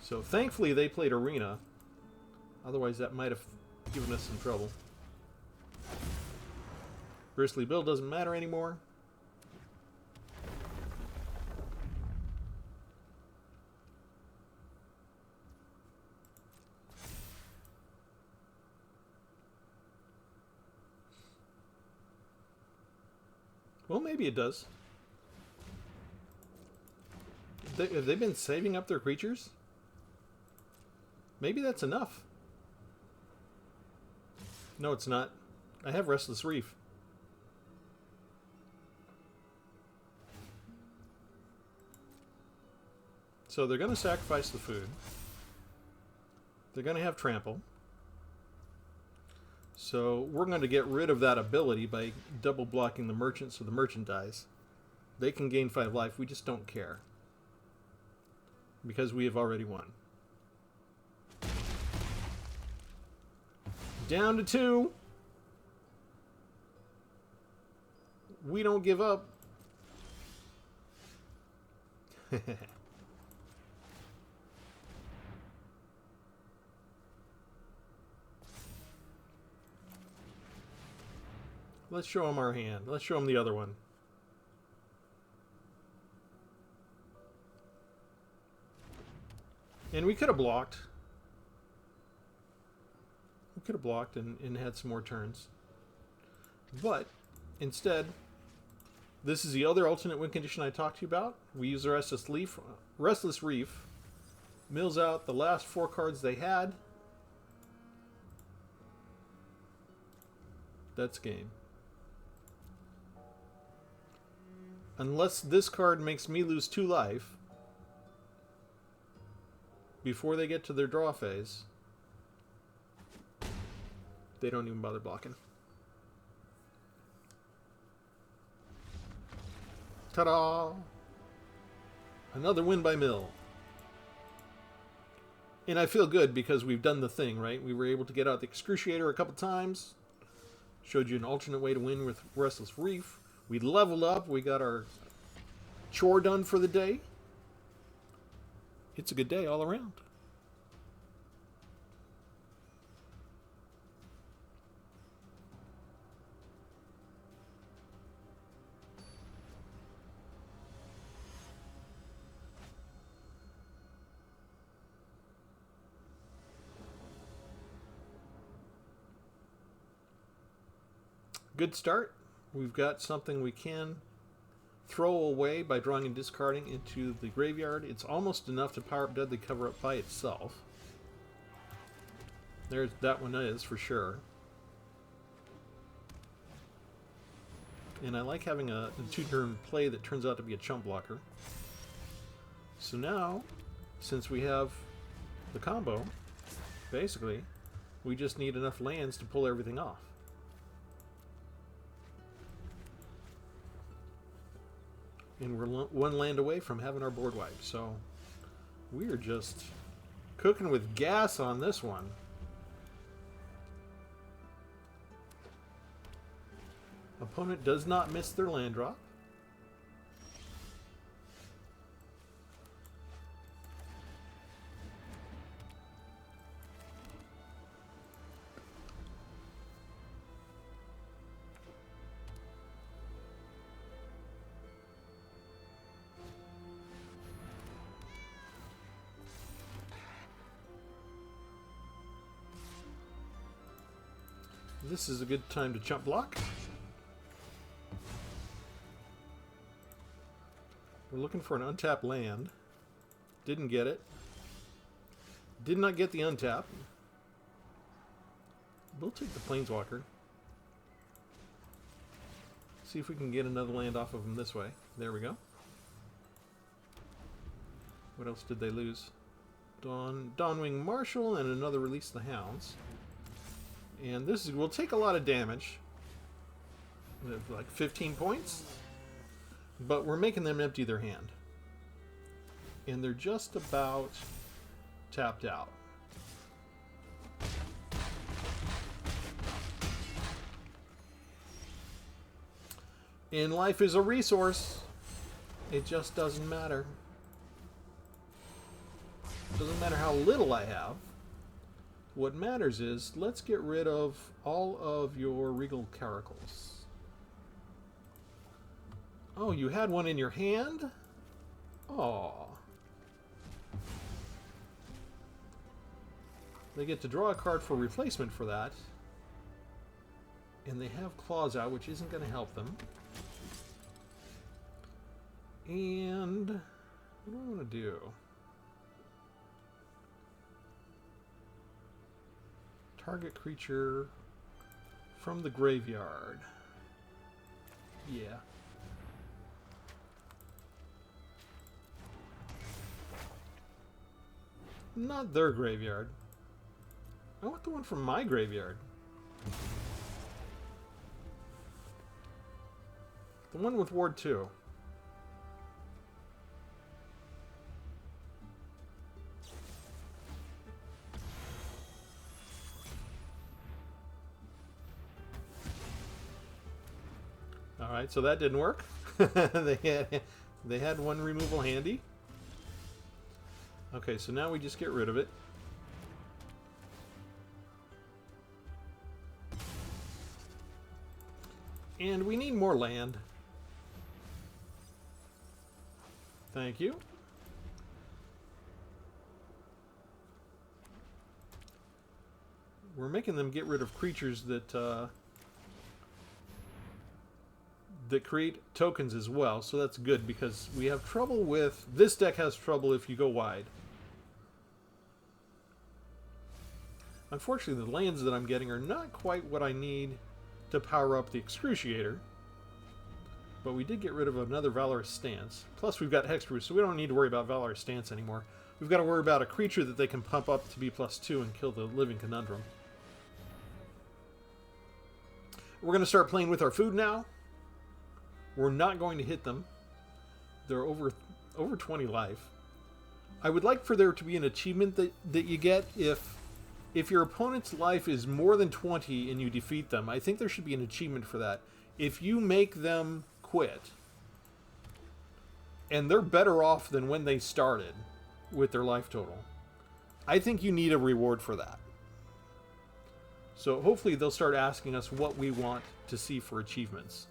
Speaker 1: So thankfully they played Arena. Otherwise that might have given us some trouble. Bristly Bill doesn't matter anymore. Well, maybe it does. Have they been saving up their creatures? Maybe that's enough. No, it's not. I have Restless Reef. So they're going to sacrifice the food. They're going to have trample. So we're going to get rid of that ability by double blocking the merchant so the merchant dies. They can gain 5 life. We just don't care. Because we have already won. Down to 2. We don't give up. Let's show him our hand. Let's show him the other one. And we could have blocked. We could have blocked and had some more turns. But instead, this is the other alternate win condition I talked to you about. We use the Restless Reef. Mills out the last 4 cards they had. That's game. Unless this card makes me lose 2 life before they get to their draw phase, they don't even bother blocking. Ta-da! Another win by Mill. And I feel good because we've done the thing, right? We were able to get out the Excruciator a couple times. Showed you an alternate way to win with Restless Reef. We leveled up. We got our chore done for the day. It's a good day all around. Good start. We've got something we can throw away by drawing and discarding into the graveyard. It's almost enough to power up Deadly Cover-Up by itself. There's that one is for sure. And I like having a 2-turn play that turns out to be a chump blocker. So now, since we have the combo, basically, we just need enough lands to pull everything off. And we're 1 land away from having our board wiped. So we're just cooking with gas on this one. Opponent does not miss their land drop. This is a good time to chump block. We're looking for an untapped land. Didn't get it. Did not get the untap. We'll take the Planeswalker. See if we can get another land off of them this way. There we go. What else did they lose? Dawnwing Marshal and another Release the Hounds. And this will take a lot of damage. Like 15 points. But we're making them empty their hand. And they're just about tapped out. And life is a resource. It just doesn't matter. Doesn't matter how little I have. What matters is, let's get rid of all of your Regal Caracals. Oh, you had one in your hand? Aw. They get to draw a card for replacement for that. And they have Claws out, which isn't going to help them. And what do I want to do? Target creature from the graveyard. Yeah. Not their graveyard. I want the one from my graveyard. The one with Ward 2. Alright, so that didn't work. they had one removal handy. Okay, so now we just get rid of it. And we need more land. Thank you. We're making them get rid of creatures that that create tokens as well, so that's good because we have trouble with... This deck has trouble if you go wide. Unfortunately, the lands that I'm getting are not quite what I need to power up the Excruciator. But we did get rid of another Valorous Stance. Plus, we've got Hexproof, so we don't need to worry about Valorous Stance anymore. We've got to worry about a creature that they can pump up to be +2 and kill the living Conundrum. We're going to start playing with our food now. We're not going to hit them. They're over 20 life. I would like for there to be an achievement that you get if your opponent's life is more than 20 and you defeat them. I think there should be an achievement for that. If you make them quit, and they're better off than when they started with their life total, I think you need a reward for that. So hopefully they'll start asking us what we want to see for achievements.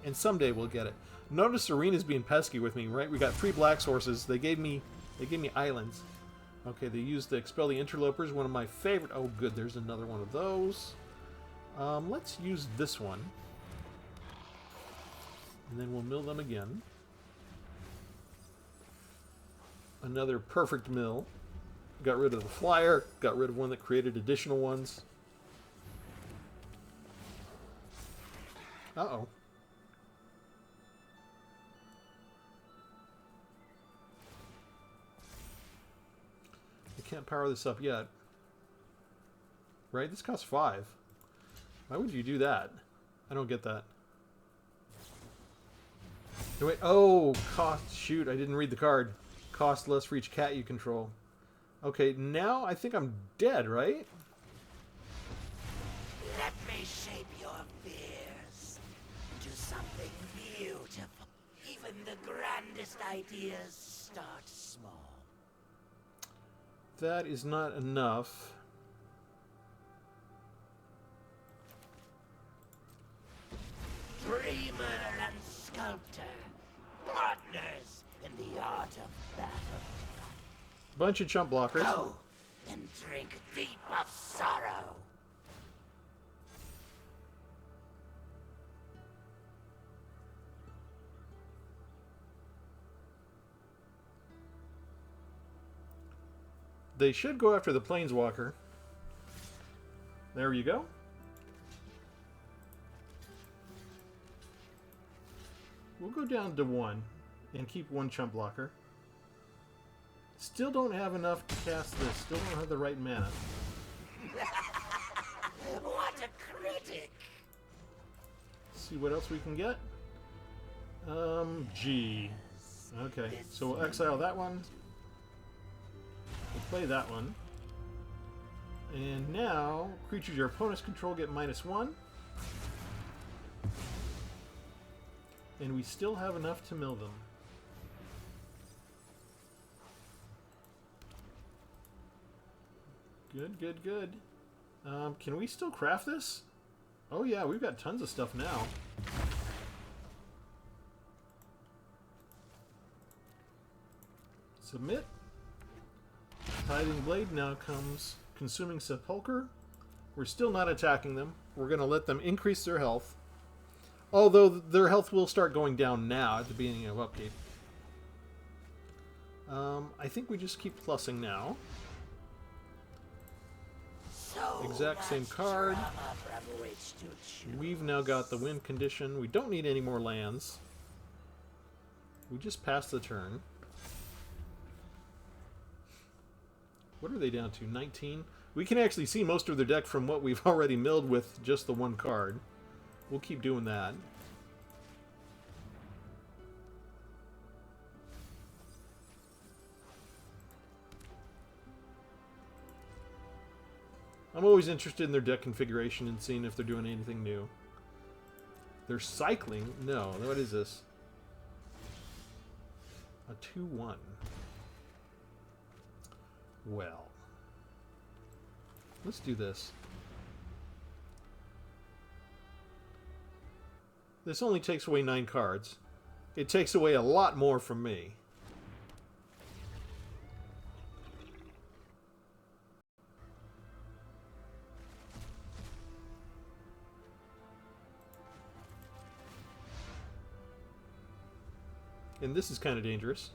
Speaker 1: And someday we'll get it. Notice Arena's being pesky with me, right? We got 3 black sources. They gave me islands. Okay, they used the Expel the Interlopers, one of my favorite. Oh, good, there's another one of those. Let's use this one. And then we'll mill them again. Another perfect mill. Got rid of the flyer. Got rid of one that created additional ones. Uh-oh. I can't power this up yet. Right? This costs 5. Why would you do that? I don't get that. No, wait. Oh, cost. Shoot, I didn't read the card. Cost less for each cat you control. Okay, now I think I'm dead, right?
Speaker 2: Let me shape your fears into something beautiful. Even the grandest ideas start small.
Speaker 1: That is not enough.
Speaker 2: Dreamer and sculptor, partners in the art of battle.
Speaker 1: Bunch of chump blockers.
Speaker 2: Go and drink deep of sorrow.
Speaker 1: They should go after the Planeswalker. There you go. We'll go down to 1 and keep 1 chump blocker. Still don't have enough to cast this. Still don't have the right mana.
Speaker 2: What a critic!
Speaker 1: See what else we can get. G. Okay, so we'll exile that one. We'll play that one. And now, creatures your opponents control get -1. And we still have enough to mill them. Good, good, good. Can we still craft this? Oh yeah, we've got tons of stuff now. Submit. Tithing Blade now comes Consuming Sepulcher. We're still not attacking them. We're going to let them increase their health. Although their health will start going down now at the beginning of upkeep. I think we just keep plussing now.
Speaker 2: So
Speaker 1: Exact same card. We've now got the win condition. We don't need any more lands. We just passed the turn. What are they down to? 19? We can actually see most of their deck from what we've already milled with just the 1 card. We'll keep doing that. I'm always interested in their deck configuration and seeing if they're doing anything new. They're cycling? No. What is this? A 2/1. Well. Let's do this. This only takes away 9 cards. It takes away a lot more from me. And this is kind of dangerous.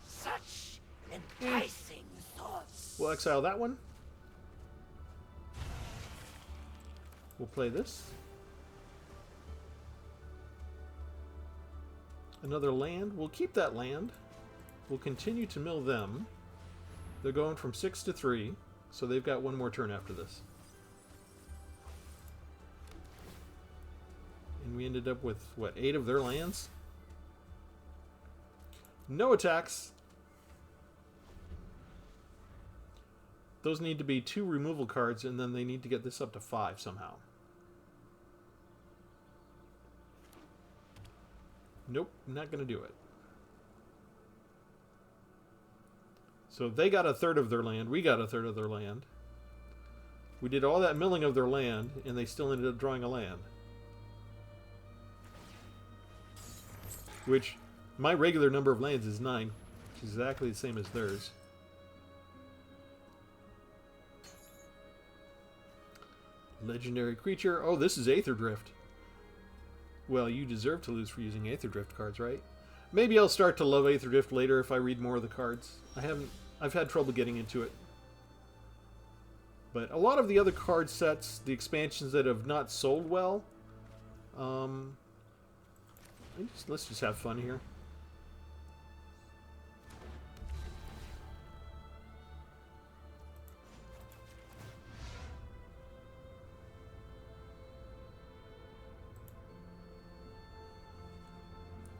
Speaker 2: Such enticing thoughts.
Speaker 1: We'll exile that one. We'll play this. Another land. We'll keep that land. We'll continue to mill them. They're going from 6 to 3, so they've got one more turn after this. And we ended up with, what, 8 of their lands? No attacks. Those need to be 2 removal cards, and then they need to get this up to 5 somehow. Nope, not going to do it. So they got a third of their land, we got a third of their land. We did all that milling of their land, and they still ended up drawing a land. Which, my regular number of lands is 9. Which is exactly the same as theirs. Legendary creature. Oh, this is Aether Drift. Well, you deserve to lose for using Aether Drift cards, right? Maybe I'll start to love Aether Drift later if I read more of the cards. I've had trouble getting into it. But a lot of the other card sets, the expansions that have not sold well, let's just have fun here.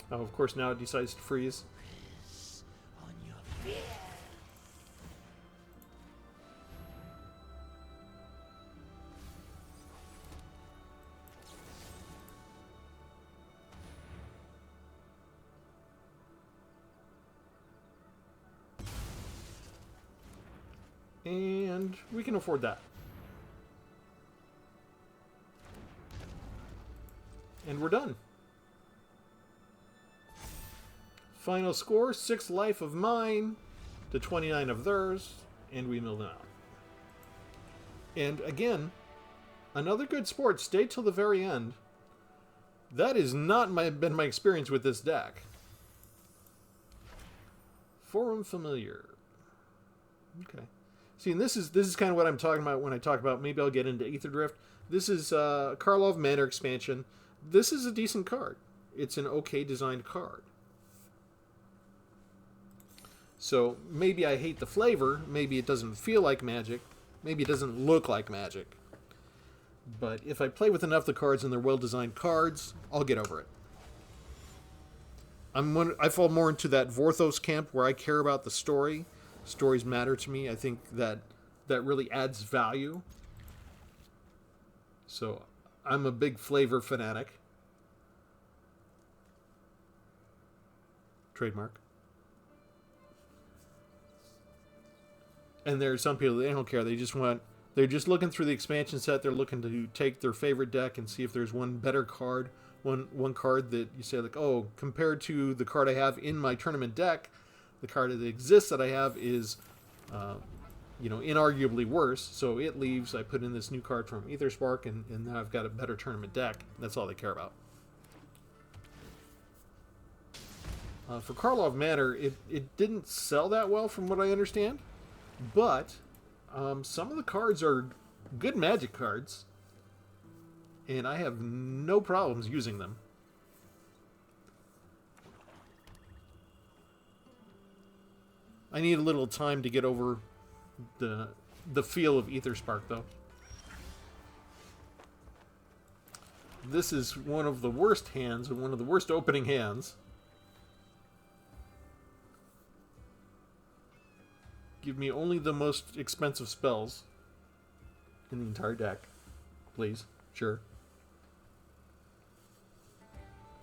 Speaker 1: Oh, of course, now it decides to freeze.
Speaker 2: On your fear.
Speaker 1: And we can afford that. And we're done. Final score, 6 life of mine to 29 of theirs, and we mill them out. And again, another good sport, stay till the very end. That has not been my experience with this deck. Forum Familiar. Okay. See, and this is kind of what I'm talking about when I talk about maybe I'll get into Aether Drift. This is Karlov Manor expansion. This is a decent card. It's an okay designed card. So maybe I hate the flavor, maybe it doesn't feel like Magic, maybe it doesn't look like Magic. But if I play with enough of the cards and they're well-designed cards, I'll get over it. I fall more into that Vorthos camp where I care about the story. Stories matter to me. I think that really adds value. So I'm a big flavor fanatic. Trademark. And there are some people, they don't care. They're just looking through the expansion set. They're looking to take their favorite deck and see if there's one better card. One card that you say, like, oh, compared to the card I have in my tournament deck, the card that exists that I have is, inarguably worse. So it leaves. I put in this new card from Aetherspark, and now I've got a better tournament deck. That's all they care about. For Karlov Manor, it didn't sell that well from what I understand. But some of the cards are good Magic cards, and I have no problems using them. I need a little time to get over the feel of Aetherspark, though. This is one of the worst hands, and one of the worst opening hands. Give me only the most expensive spells in the entire deck. Please. Sure.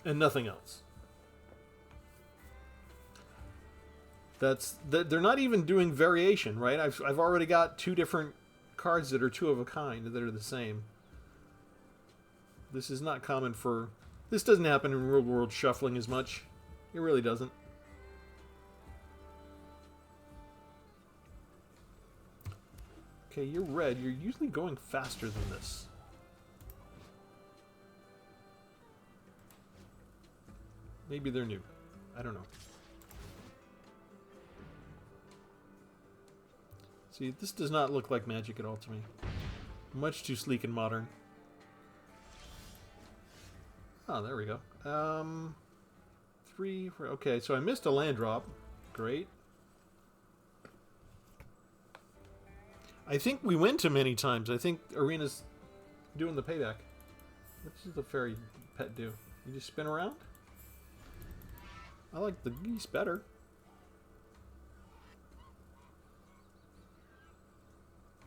Speaker 1: And nothing else. They're not even doing variation, right? I've already got 2 different cards that are 2 of a kind that are the same. This is not common for... This doesn't happen in real world shuffling as much. It really doesn't. Okay, you're red. You're usually going faster than this. Maybe they're new. I don't know. See, this does not look like Magic at all to me. Much too sleek and modern. Oh, there we go. Three. Okay, so I missed a land drop. Great. I think we win too many times. I think Arena's doing the payback. What does the fairy pet do? You just spin around? I like the geese better.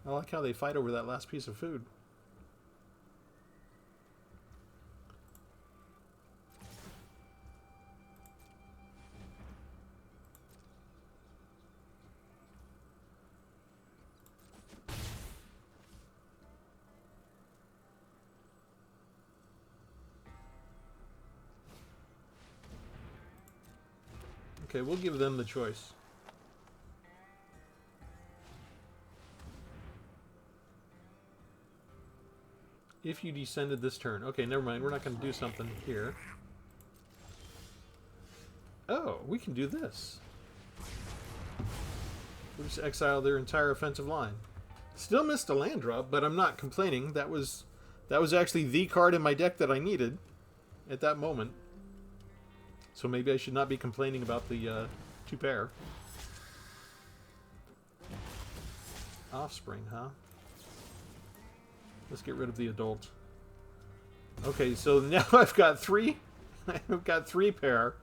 Speaker 1: I like how they fight over that last piece of food. Okay, we'll give them the choice. If you descended this turn. Okay, never mind. We're not going to do something here. Oh, we can do this. We'll just exile their entire offensive line. Still missed a land drop, but I'm not complaining. That was actually the card in my deck that I needed at that moment. So maybe I should not be complaining about the 2-pair. Offspring, huh? Let's get rid of the adult. Okay, so now I've got 3. I've got 3-pair.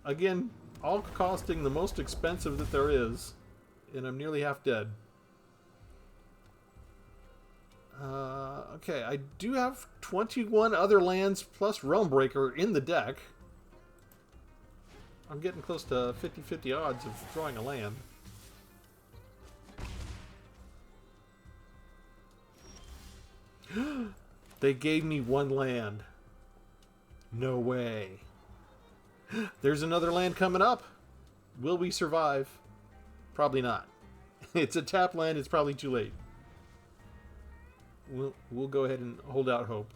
Speaker 1: Again, all costing the most expensive that there is. And I'm nearly half dead. Okay, I do have 21 other lands plus Realm Breaker in the deck. I'm getting close to 50-50 odds of drawing a land. They gave me 1 land. No way. There's another land coming up. Will we survive? Probably not. It's a tap land. It's probably too late. We'll go ahead and hold out hope.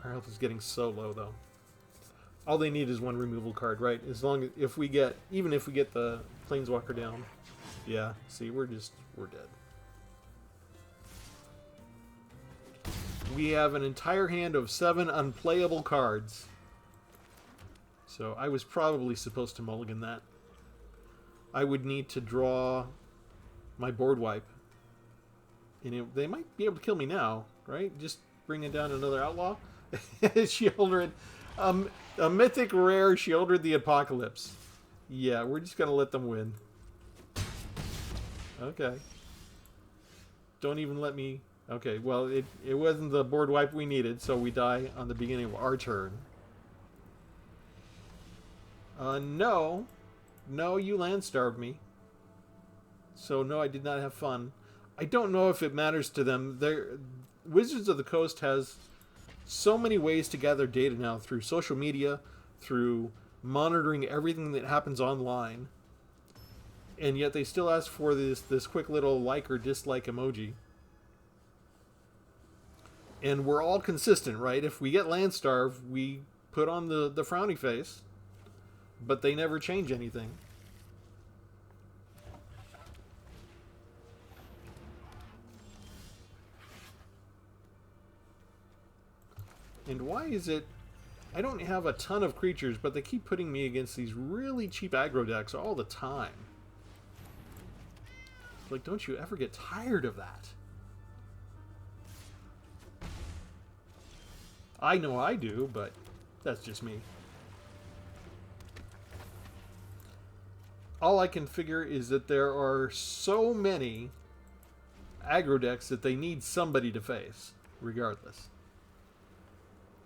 Speaker 1: Our health is getting so low, though. All they need is 1 removal card, right? As long as even if we get the Planeswalker down. Yeah, see, we're dead. We have an entire hand of 7 unplayable cards. So I was probably supposed to mulligan that. I would need to draw my board wipe. And they might be able to kill me now, right? Just bringing down another outlaw. Shieldred. A mythic rare Shieldred the Apocalypse. Yeah, we're just going to let them win. Okay. Don't even let me... Okay, well, it wasn't the board wipe we needed, so we die on the beginning of our turn. No. No, you land starved me. So, no, I did not have fun. I don't know if it matters to them. Wizards of the Coast has so many ways to gather data now through social media, through monitoring everything that happens online. And yet they still ask for this quick little like or dislike emoji. And we're all consistent, right? If we get land starved, we put on the frowny face. But they never change anything. And why is it... I don't have a ton of creatures, but they keep putting me against these really cheap aggro decks all the time. Like, don't you ever get tired of that? I know I do, but that's just me. All I can figure is that there are so many aggro decks that they need somebody to face, regardless.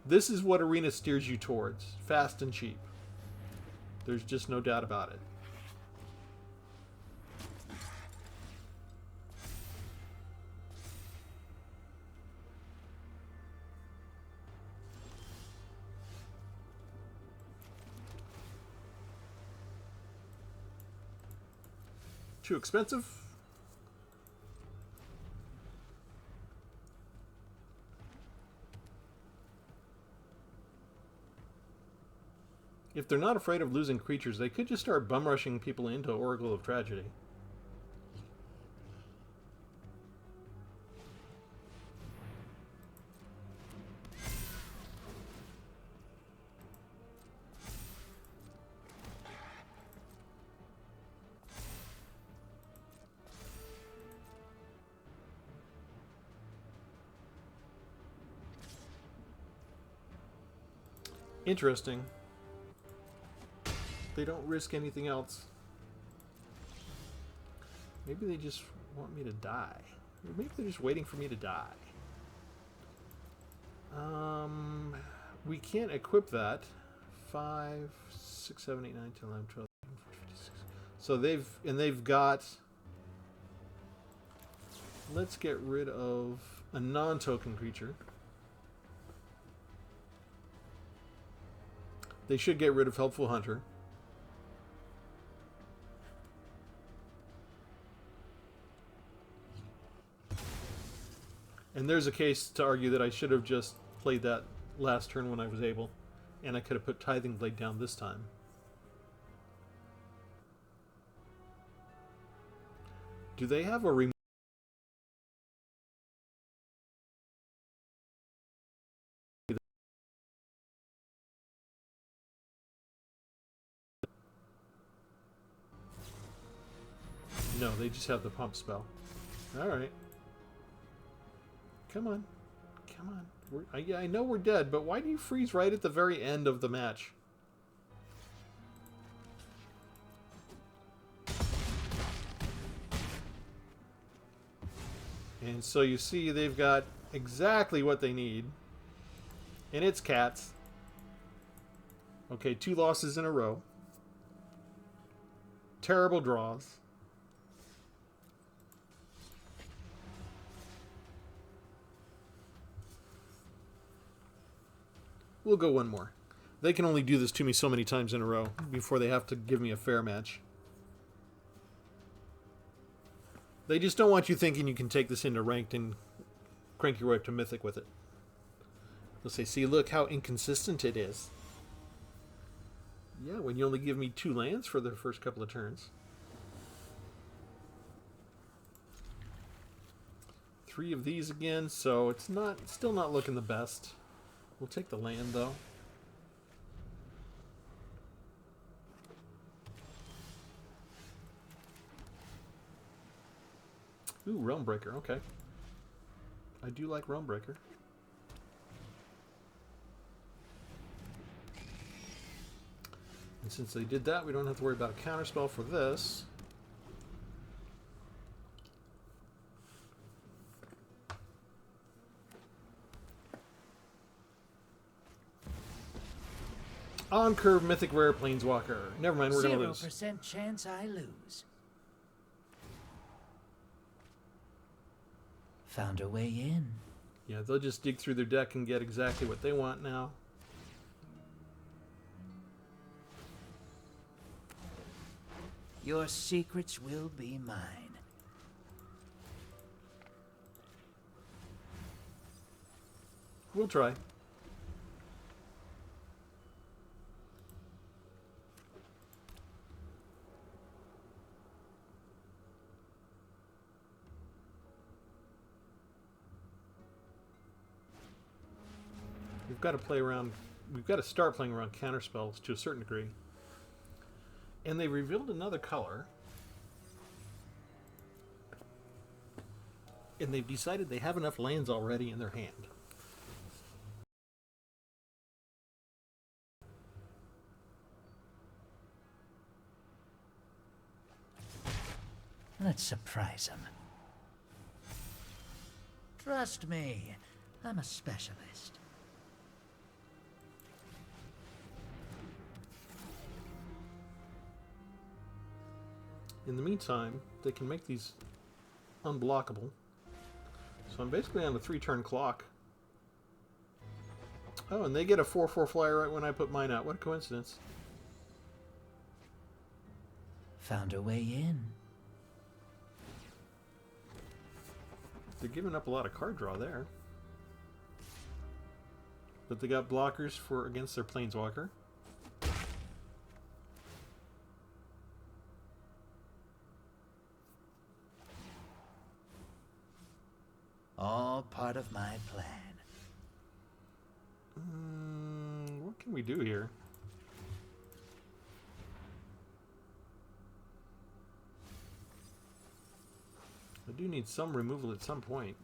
Speaker 1: This is what Arena steers you towards. Fast and cheap. There's just no doubt about it. Too expensive? If they're not afraid of losing creatures, they could just start bum rushing people into Oracle of Tragedy. Interesting. They don't risk anything else. Maybe they just want me to die. Or maybe they're just waiting for me to die. We can't equip that. 5, 6, 7, 8, 9, 10, 11, 12, 56. So they've got... Let's get rid of a non-token creature. They should get rid of Helpful Hunter. And there's a case to argue that I should have just played that last turn when I was able. And I could have put Tithing Blade down this time. Do they have a No, they just have the pump spell. Alright. Come on. Come on. Yeah, I know we're dead, but why do you freeze right at the very end of the match? And so you see they've got exactly what they need. And it's cats. Okay, 2 losses in a row. Terrible draws. We'll go one more. They can only do this to me so many times in a row before they have to give me a fair match. They just don't want you thinking you can take this into ranked and crank your way up to mythic with it. They'll say, see, look how inconsistent it is. Yeah, when you only give me 2 lands for the first couple of turns. 3 of these again, so it's still not looking the best. We'll take the land, though. Ooh, Realm Breaker, okay. I do like Realm Breaker. And since they did that, we don't have to worry about a counterspell for this. On curve Mythic Rare Planeswalker. Never mind, we're going to lose.
Speaker 2: 0% chance I lose. Found a way in.
Speaker 1: Yeah, they'll just dig through their deck and get exactly what they want now.
Speaker 2: Your secrets will be mine.
Speaker 1: We'll try. We've got to play around. We've got to start playing around counterspells to a certain degree. And they revealed another color. And they've decided they have enough lands already in their hand.
Speaker 2: Let's surprise him. Trust me, I'm a specialist.
Speaker 1: In the meantime, they can make these unblockable. So I'm basically on a 3-turn clock. Oh, and they get a 4/4 flyer right when I put mine out. What a coincidence.
Speaker 2: Found a way in.
Speaker 1: They're giving up a lot of card draw there. But they got blockers for against their Planeswalker.
Speaker 2: All part of my plan.
Speaker 1: What can we do here? I do need some removal at some point.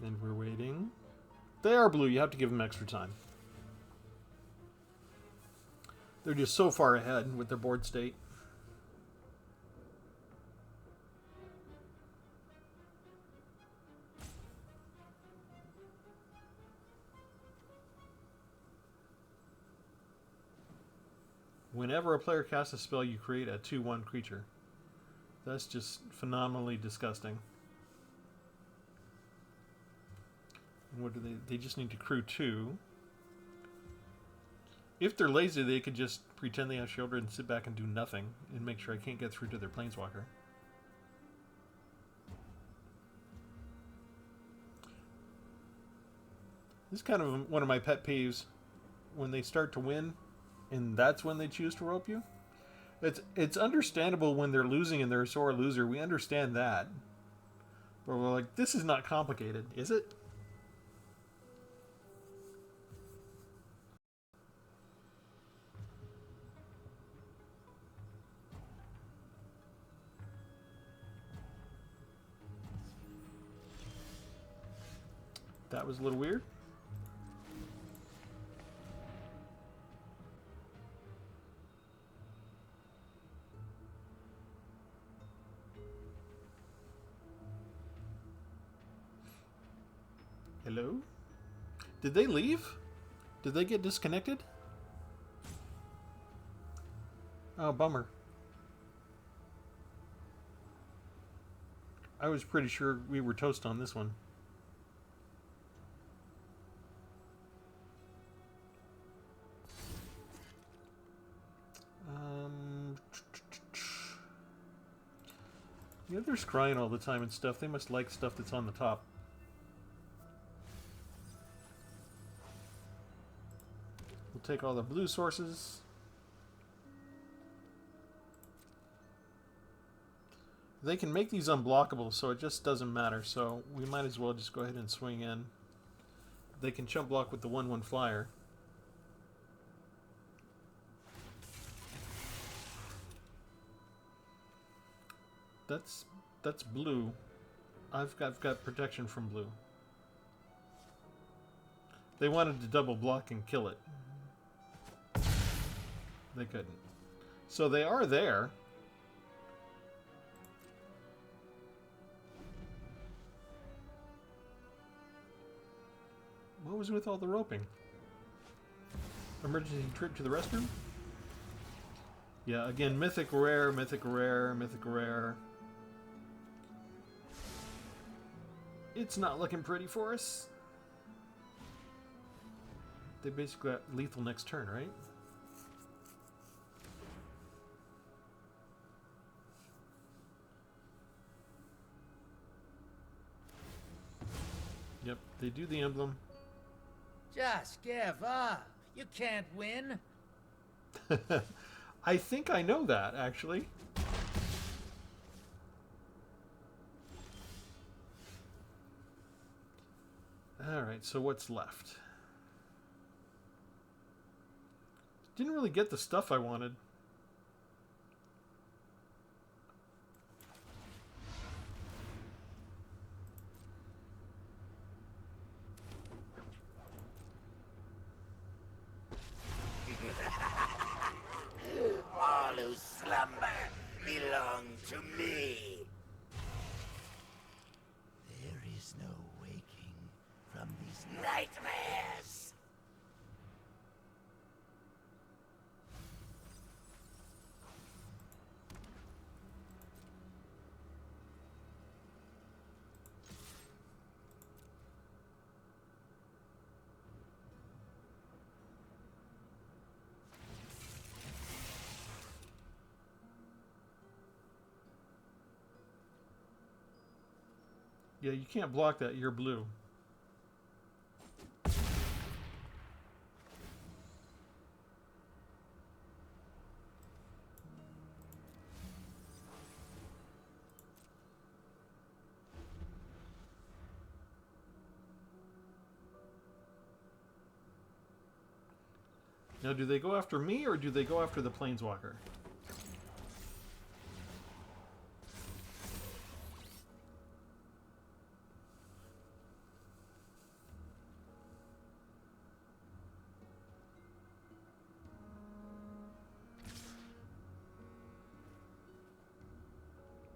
Speaker 1: And we're waiting. They are blue. You have to give them extra time. They're just so far ahead with their board state. Whenever a player casts a spell, you create a 2/1 creature. That's just phenomenally disgusting. And what do they... They just need to crew 2. If they're lazy, they could just pretend they have Shielder and sit back and do nothing and make sure I can't get through to their Planeswalker. This is kind of one of my pet peeves. When they start to win, and that's when they choose to rope you. It's understandable when they're losing and they're a sore loser. We understand that. But we're like, this is not complicated, is it? That was a little weird. Hello? Did they leave? Did they get disconnected? Oh, bummer. I was pretty sure we were toast on this one. Yeah, they're scrying all the time and stuff. They must like stuff that's on the top. We'll take all the blue sources. They can make these unblockable, so it just doesn't matter. So we might as well just go ahead and swing in. They can chump block with the 1/1 flyer. That's blue. I've got protection from blue. They wanted to double block and kill it. They couldn't. So they are there. What was with all the roping? Emergency trip to the restroom? Yeah, again, mythic rare, mythic rare, mythic rare. It's not looking pretty for us. They basically got lethal next turn, right? Yep, they do the emblem.
Speaker 2: Just give up. You can't win.
Speaker 1: I think I know that, actually. Alright, so what's left? Didn't really get the stuff I wanted.
Speaker 2: All who slumber belong to me. There is no waking from these nightmares.
Speaker 1: Yeah, you can't block that. You're blue. Now, do they go after me or do they go after the Planeswalker?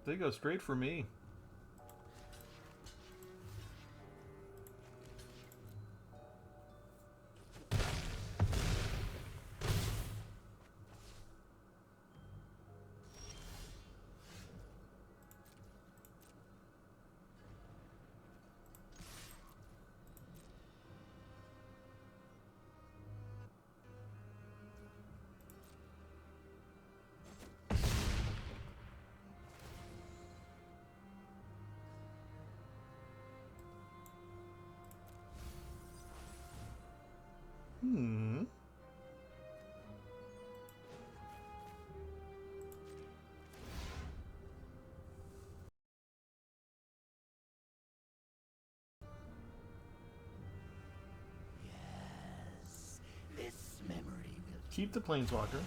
Speaker 1: They go straight for me. Hmm.
Speaker 2: Yes, this memory will
Speaker 1: Keep the Planeswalker.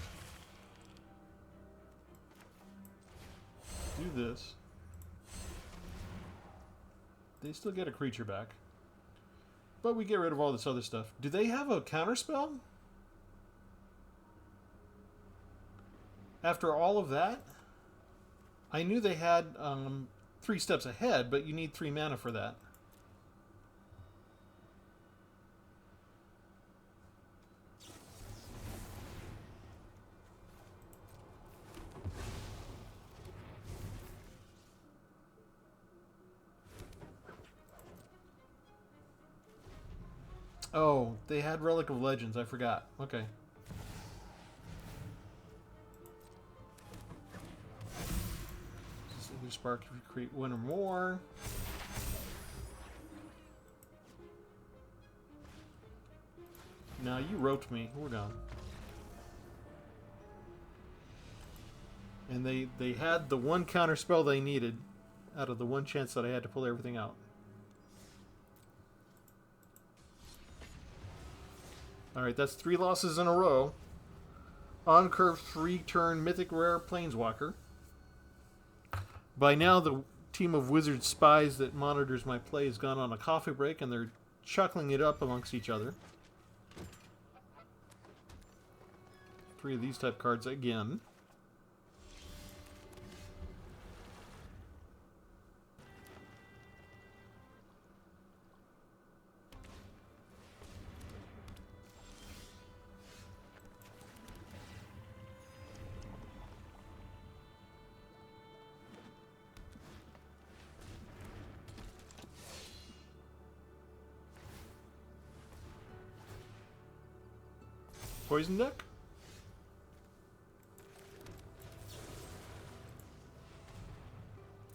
Speaker 1: Do this. They still get a creature back. But we get rid of all this other stuff. Do they have a counterspell? After all of that? I knew they had 3 steps ahead, but you need 3 mana for that. Oh, they had Relic of Legends. I forgot. Okay. Singular Spark if you create 1 or more. Now you roped me. We're done. And they had the 1 counter spell they needed out of the 1 chance that I had to pull everything out. Alright, that's 3 losses in a row. On curve 3-turn Mythic Rare Planeswalker. By now, the team of wizard spies that monitors my play has gone on a coffee break, and they're chuckling it up amongst each other. 3 of these type cards again. Poison deck?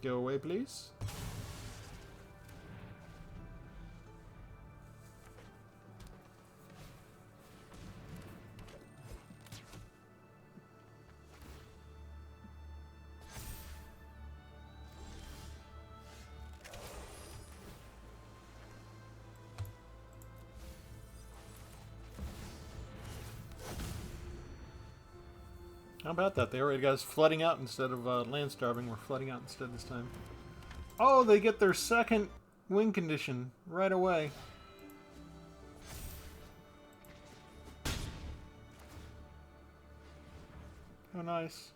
Speaker 1: Go away, please. How about that? They already got us flooding out instead of land starving. We're flooding out instead this time. Oh, they get their second win condition right away. How nice.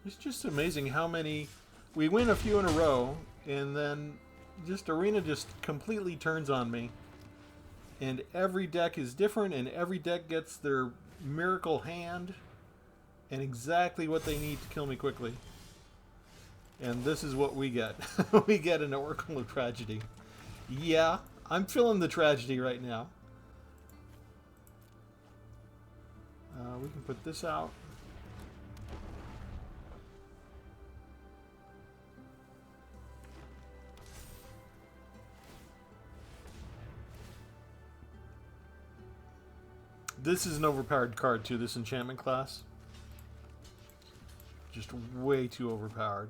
Speaker 1: It's just amazing how many... We win a few in a row, and then just Arena just completely turns on me. And every deck is different, and every deck gets their miracle hand and exactly what they need to kill me quickly. And this is what we get. We get an Oracle of Tragedy. Yeah, I'm feeling the tragedy right now. We can put this out. This is an overpowered card too, this enchantment class. Just way too overpowered.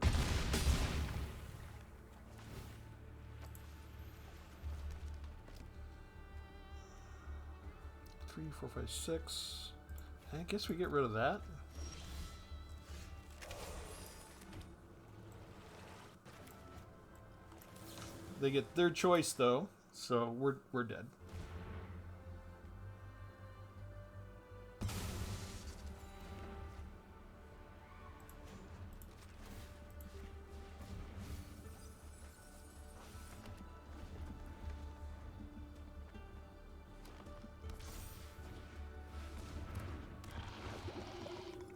Speaker 1: 4, 5, 6. I guess we get rid of that. They get their choice though, so we're dead.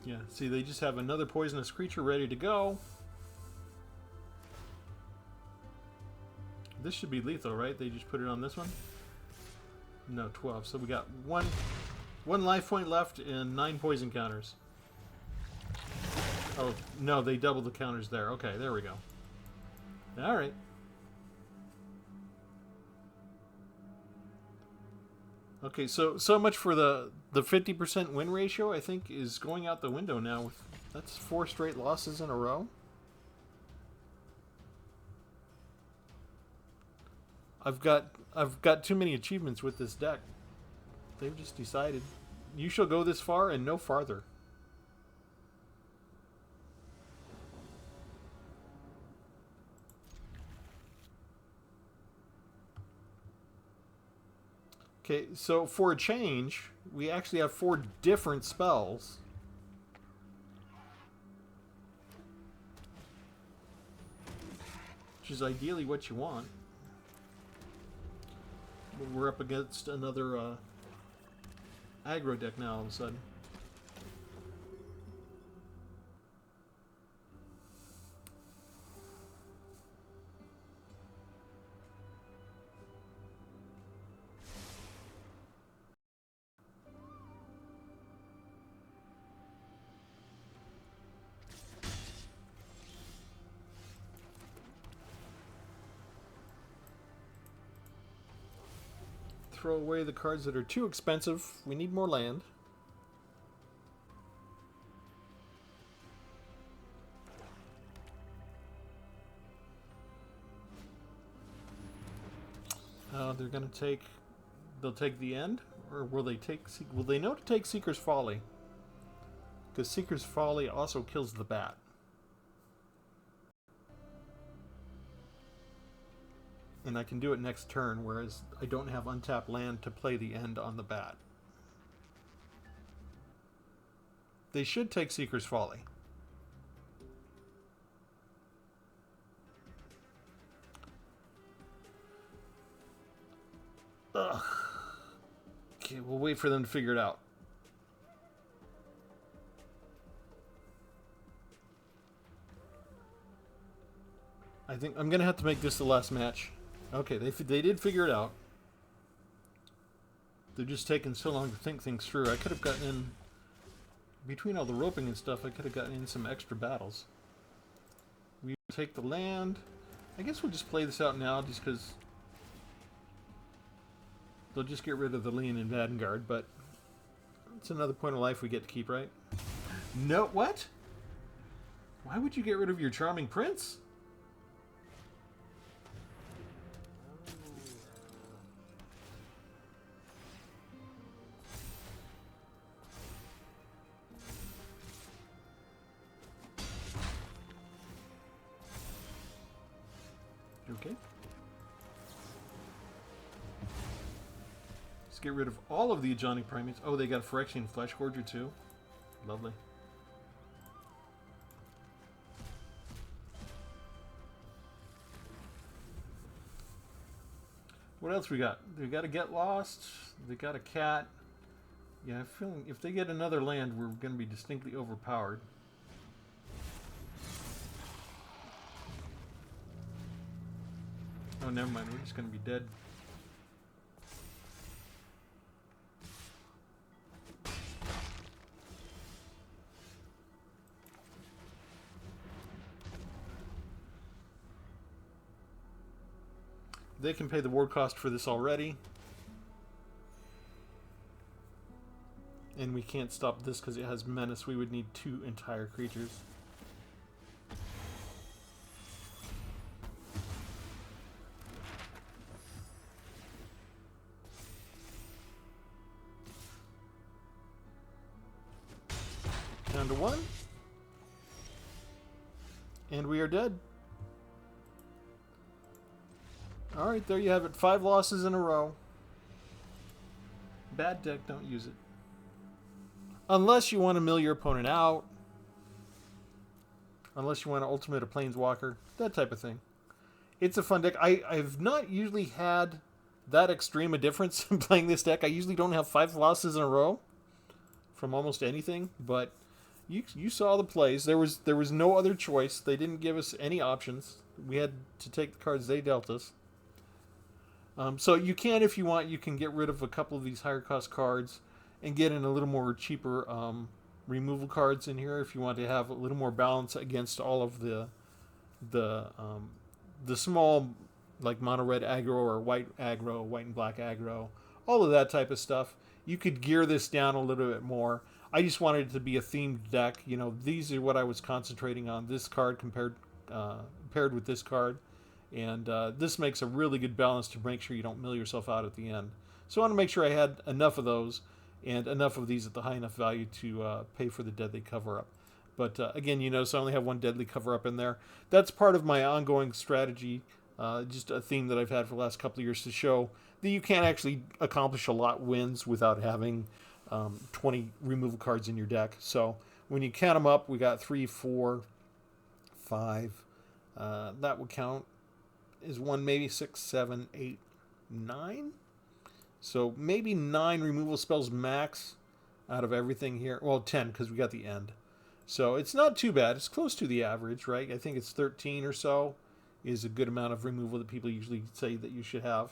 Speaker 1: Yeah, see, they just have another poisonous creature ready to go. This should be lethal, right? They just put it on this one? No, 12. So we got one life point left and 9 poison counters. Oh, no, they doubled the counters there. Okay, there we go. Alright. Okay, so much for the 50% win ratio, I think, is going out the window now. That's 4 straight losses in a row. I've got too many achievements with this deck. They've just decided you shall go this far and no farther. Okay, so for a change, we actually have 4 different spells. Which is ideally what you want. But we're up against another aggro deck now all of a sudden. Throw away the cards that are too expensive. We need more land. They're gonna take. They'll take the end, or will they take? Will they know to take Seeker's Folly? Because Seeker's Folly also kills the bat. And I can do it next turn, whereas I don't have untapped land to play the end on the bat. They should take Seeker's Folly. Ugh. Okay, we'll wait for them to figure it out. I think I'm going to have to make this the last match. Okay, they did figure it out. They're just taking so long to think things through. I could have gotten in, between all the roping and stuff, I could have gotten in some extra battles. We take the land. I guess we'll just play this out now just because they'll just get rid of the Lean and Vanguard, but it's another point of life we get to keep, right? No, what? Why would you get rid of your Charming Prince? Okay. Let's get rid of all of the Ajani Primates. Oh, they got a Phyrexian Flesh Gorger too. Lovely. What else we got? They got a Get Lost. They got a cat. Yeah, I'm feeling if they get another land, we're going to be distinctly overpowered. Oh, never mind. We're just going to be dead. They can pay the ward cost for this already. And we can't stop this because it has Menace. We would need 2 entire creatures. And we are dead. Alright, there you have it. 5 losses in a row. Bad deck, don't use it. Unless you want to mill your opponent out. Unless you want to ultimate a Planeswalker. That type of thing. It's a fun deck. I've not usually had that extreme a difference in playing this deck. I usually don't have 5 losses in a row from almost anything, but you saw the plays. There was no other choice. They didn't give us any options. We had to take the cards they dealt us. So you can, if you want, you can get rid of a couple of these higher cost cards and get in a little more cheaper removal cards in here if you want to have a little more balance against all of the small, like mono red aggro or white aggro, white and black aggro, all of that type of stuff. You could gear this down a little bit more. I just wanted it to be a themed deck. You know, these are what I was concentrating on. This card paired with this card. And this makes a really good balance to make sure you don't mill yourself out at the end. So I want to make sure I had enough of those and enough of these at the high enough value to pay for the deadly cover-up. But again, you notice I only have one deadly cover-up in there. That's part of my ongoing strategy, just a theme that I've had for the last couple of years to show that you can't actually accomplish a lot wins without having 20 removal cards in your deck. So when you count them up, we got 3, 4, 5. That would count is 1, maybe 6, 7, 8, 9. So maybe 9 removal spells max out of everything here. Well, 10 because we got the end. So it's not too bad. It's close to the average, right? I think it's 13 or so is a good amount of removal that people usually say that you should have.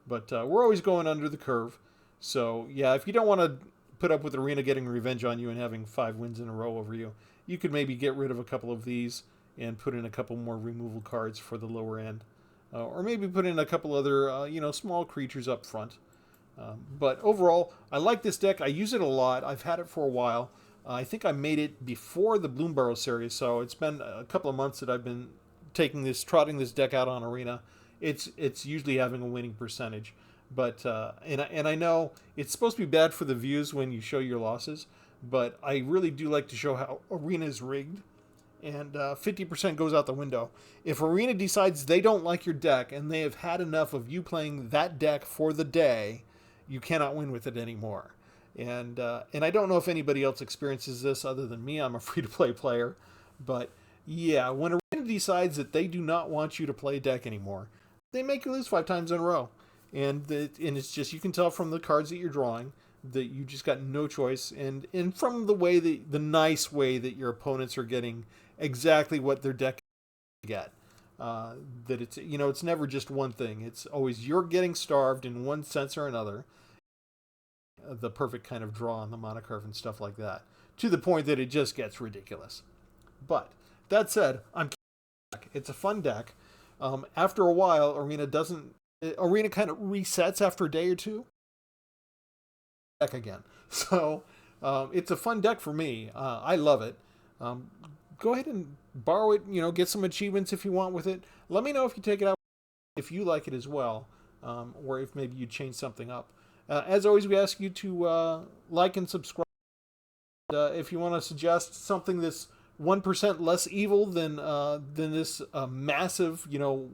Speaker 1: But we're always going under the curve. So yeah, if you don't want to put up with Arena getting revenge on you and having 5 wins in a row over you, you could maybe get rid of a couple of these and put in a couple more removal cards for the lower end. Or maybe put in a couple other, small creatures up front. But overall, I like this deck. I use it a lot. I've had it for a while. I think I made it before the Bloomburrow series, so it's been a couple of months that I've been trotting this deck out on Arena. It's usually having a winning percentage. But and I know it's supposed to be bad for the views when you show your losses, but I really do like to show how Arena is rigged. And 50% goes out the window. If Arena decides they don't like your deck and they have had enough of you playing that deck for the day, you cannot win with it anymore. And I don't know if anybody else experiences this other than me. I'm a free-to-play player. But yeah, when Arena decides that they do not want you to play deck anymore, they make you lose 5 times in a row. And it's just, you can tell from the cards that you're drawing that you just got no choice. And from the way the nice way that your opponents are getting exactly what their deck get. That it's never just one thing. It's always you're getting starved in one sense or another. The perfect kind of draw on the monocurve and stuff like that. To the point that it just gets ridiculous. But that said, it's a fun deck. After a while, Arena kind of resets after a day or two. Deck again. So it's a fun deck for me. I love it. Go ahead and borrow it, get some achievements if you want with it. Let me know if you take it out, if you like it as well, or if maybe you change something up. As always, we ask you to like and subscribe. If you want to suggest something that's 1% less evil than this massive,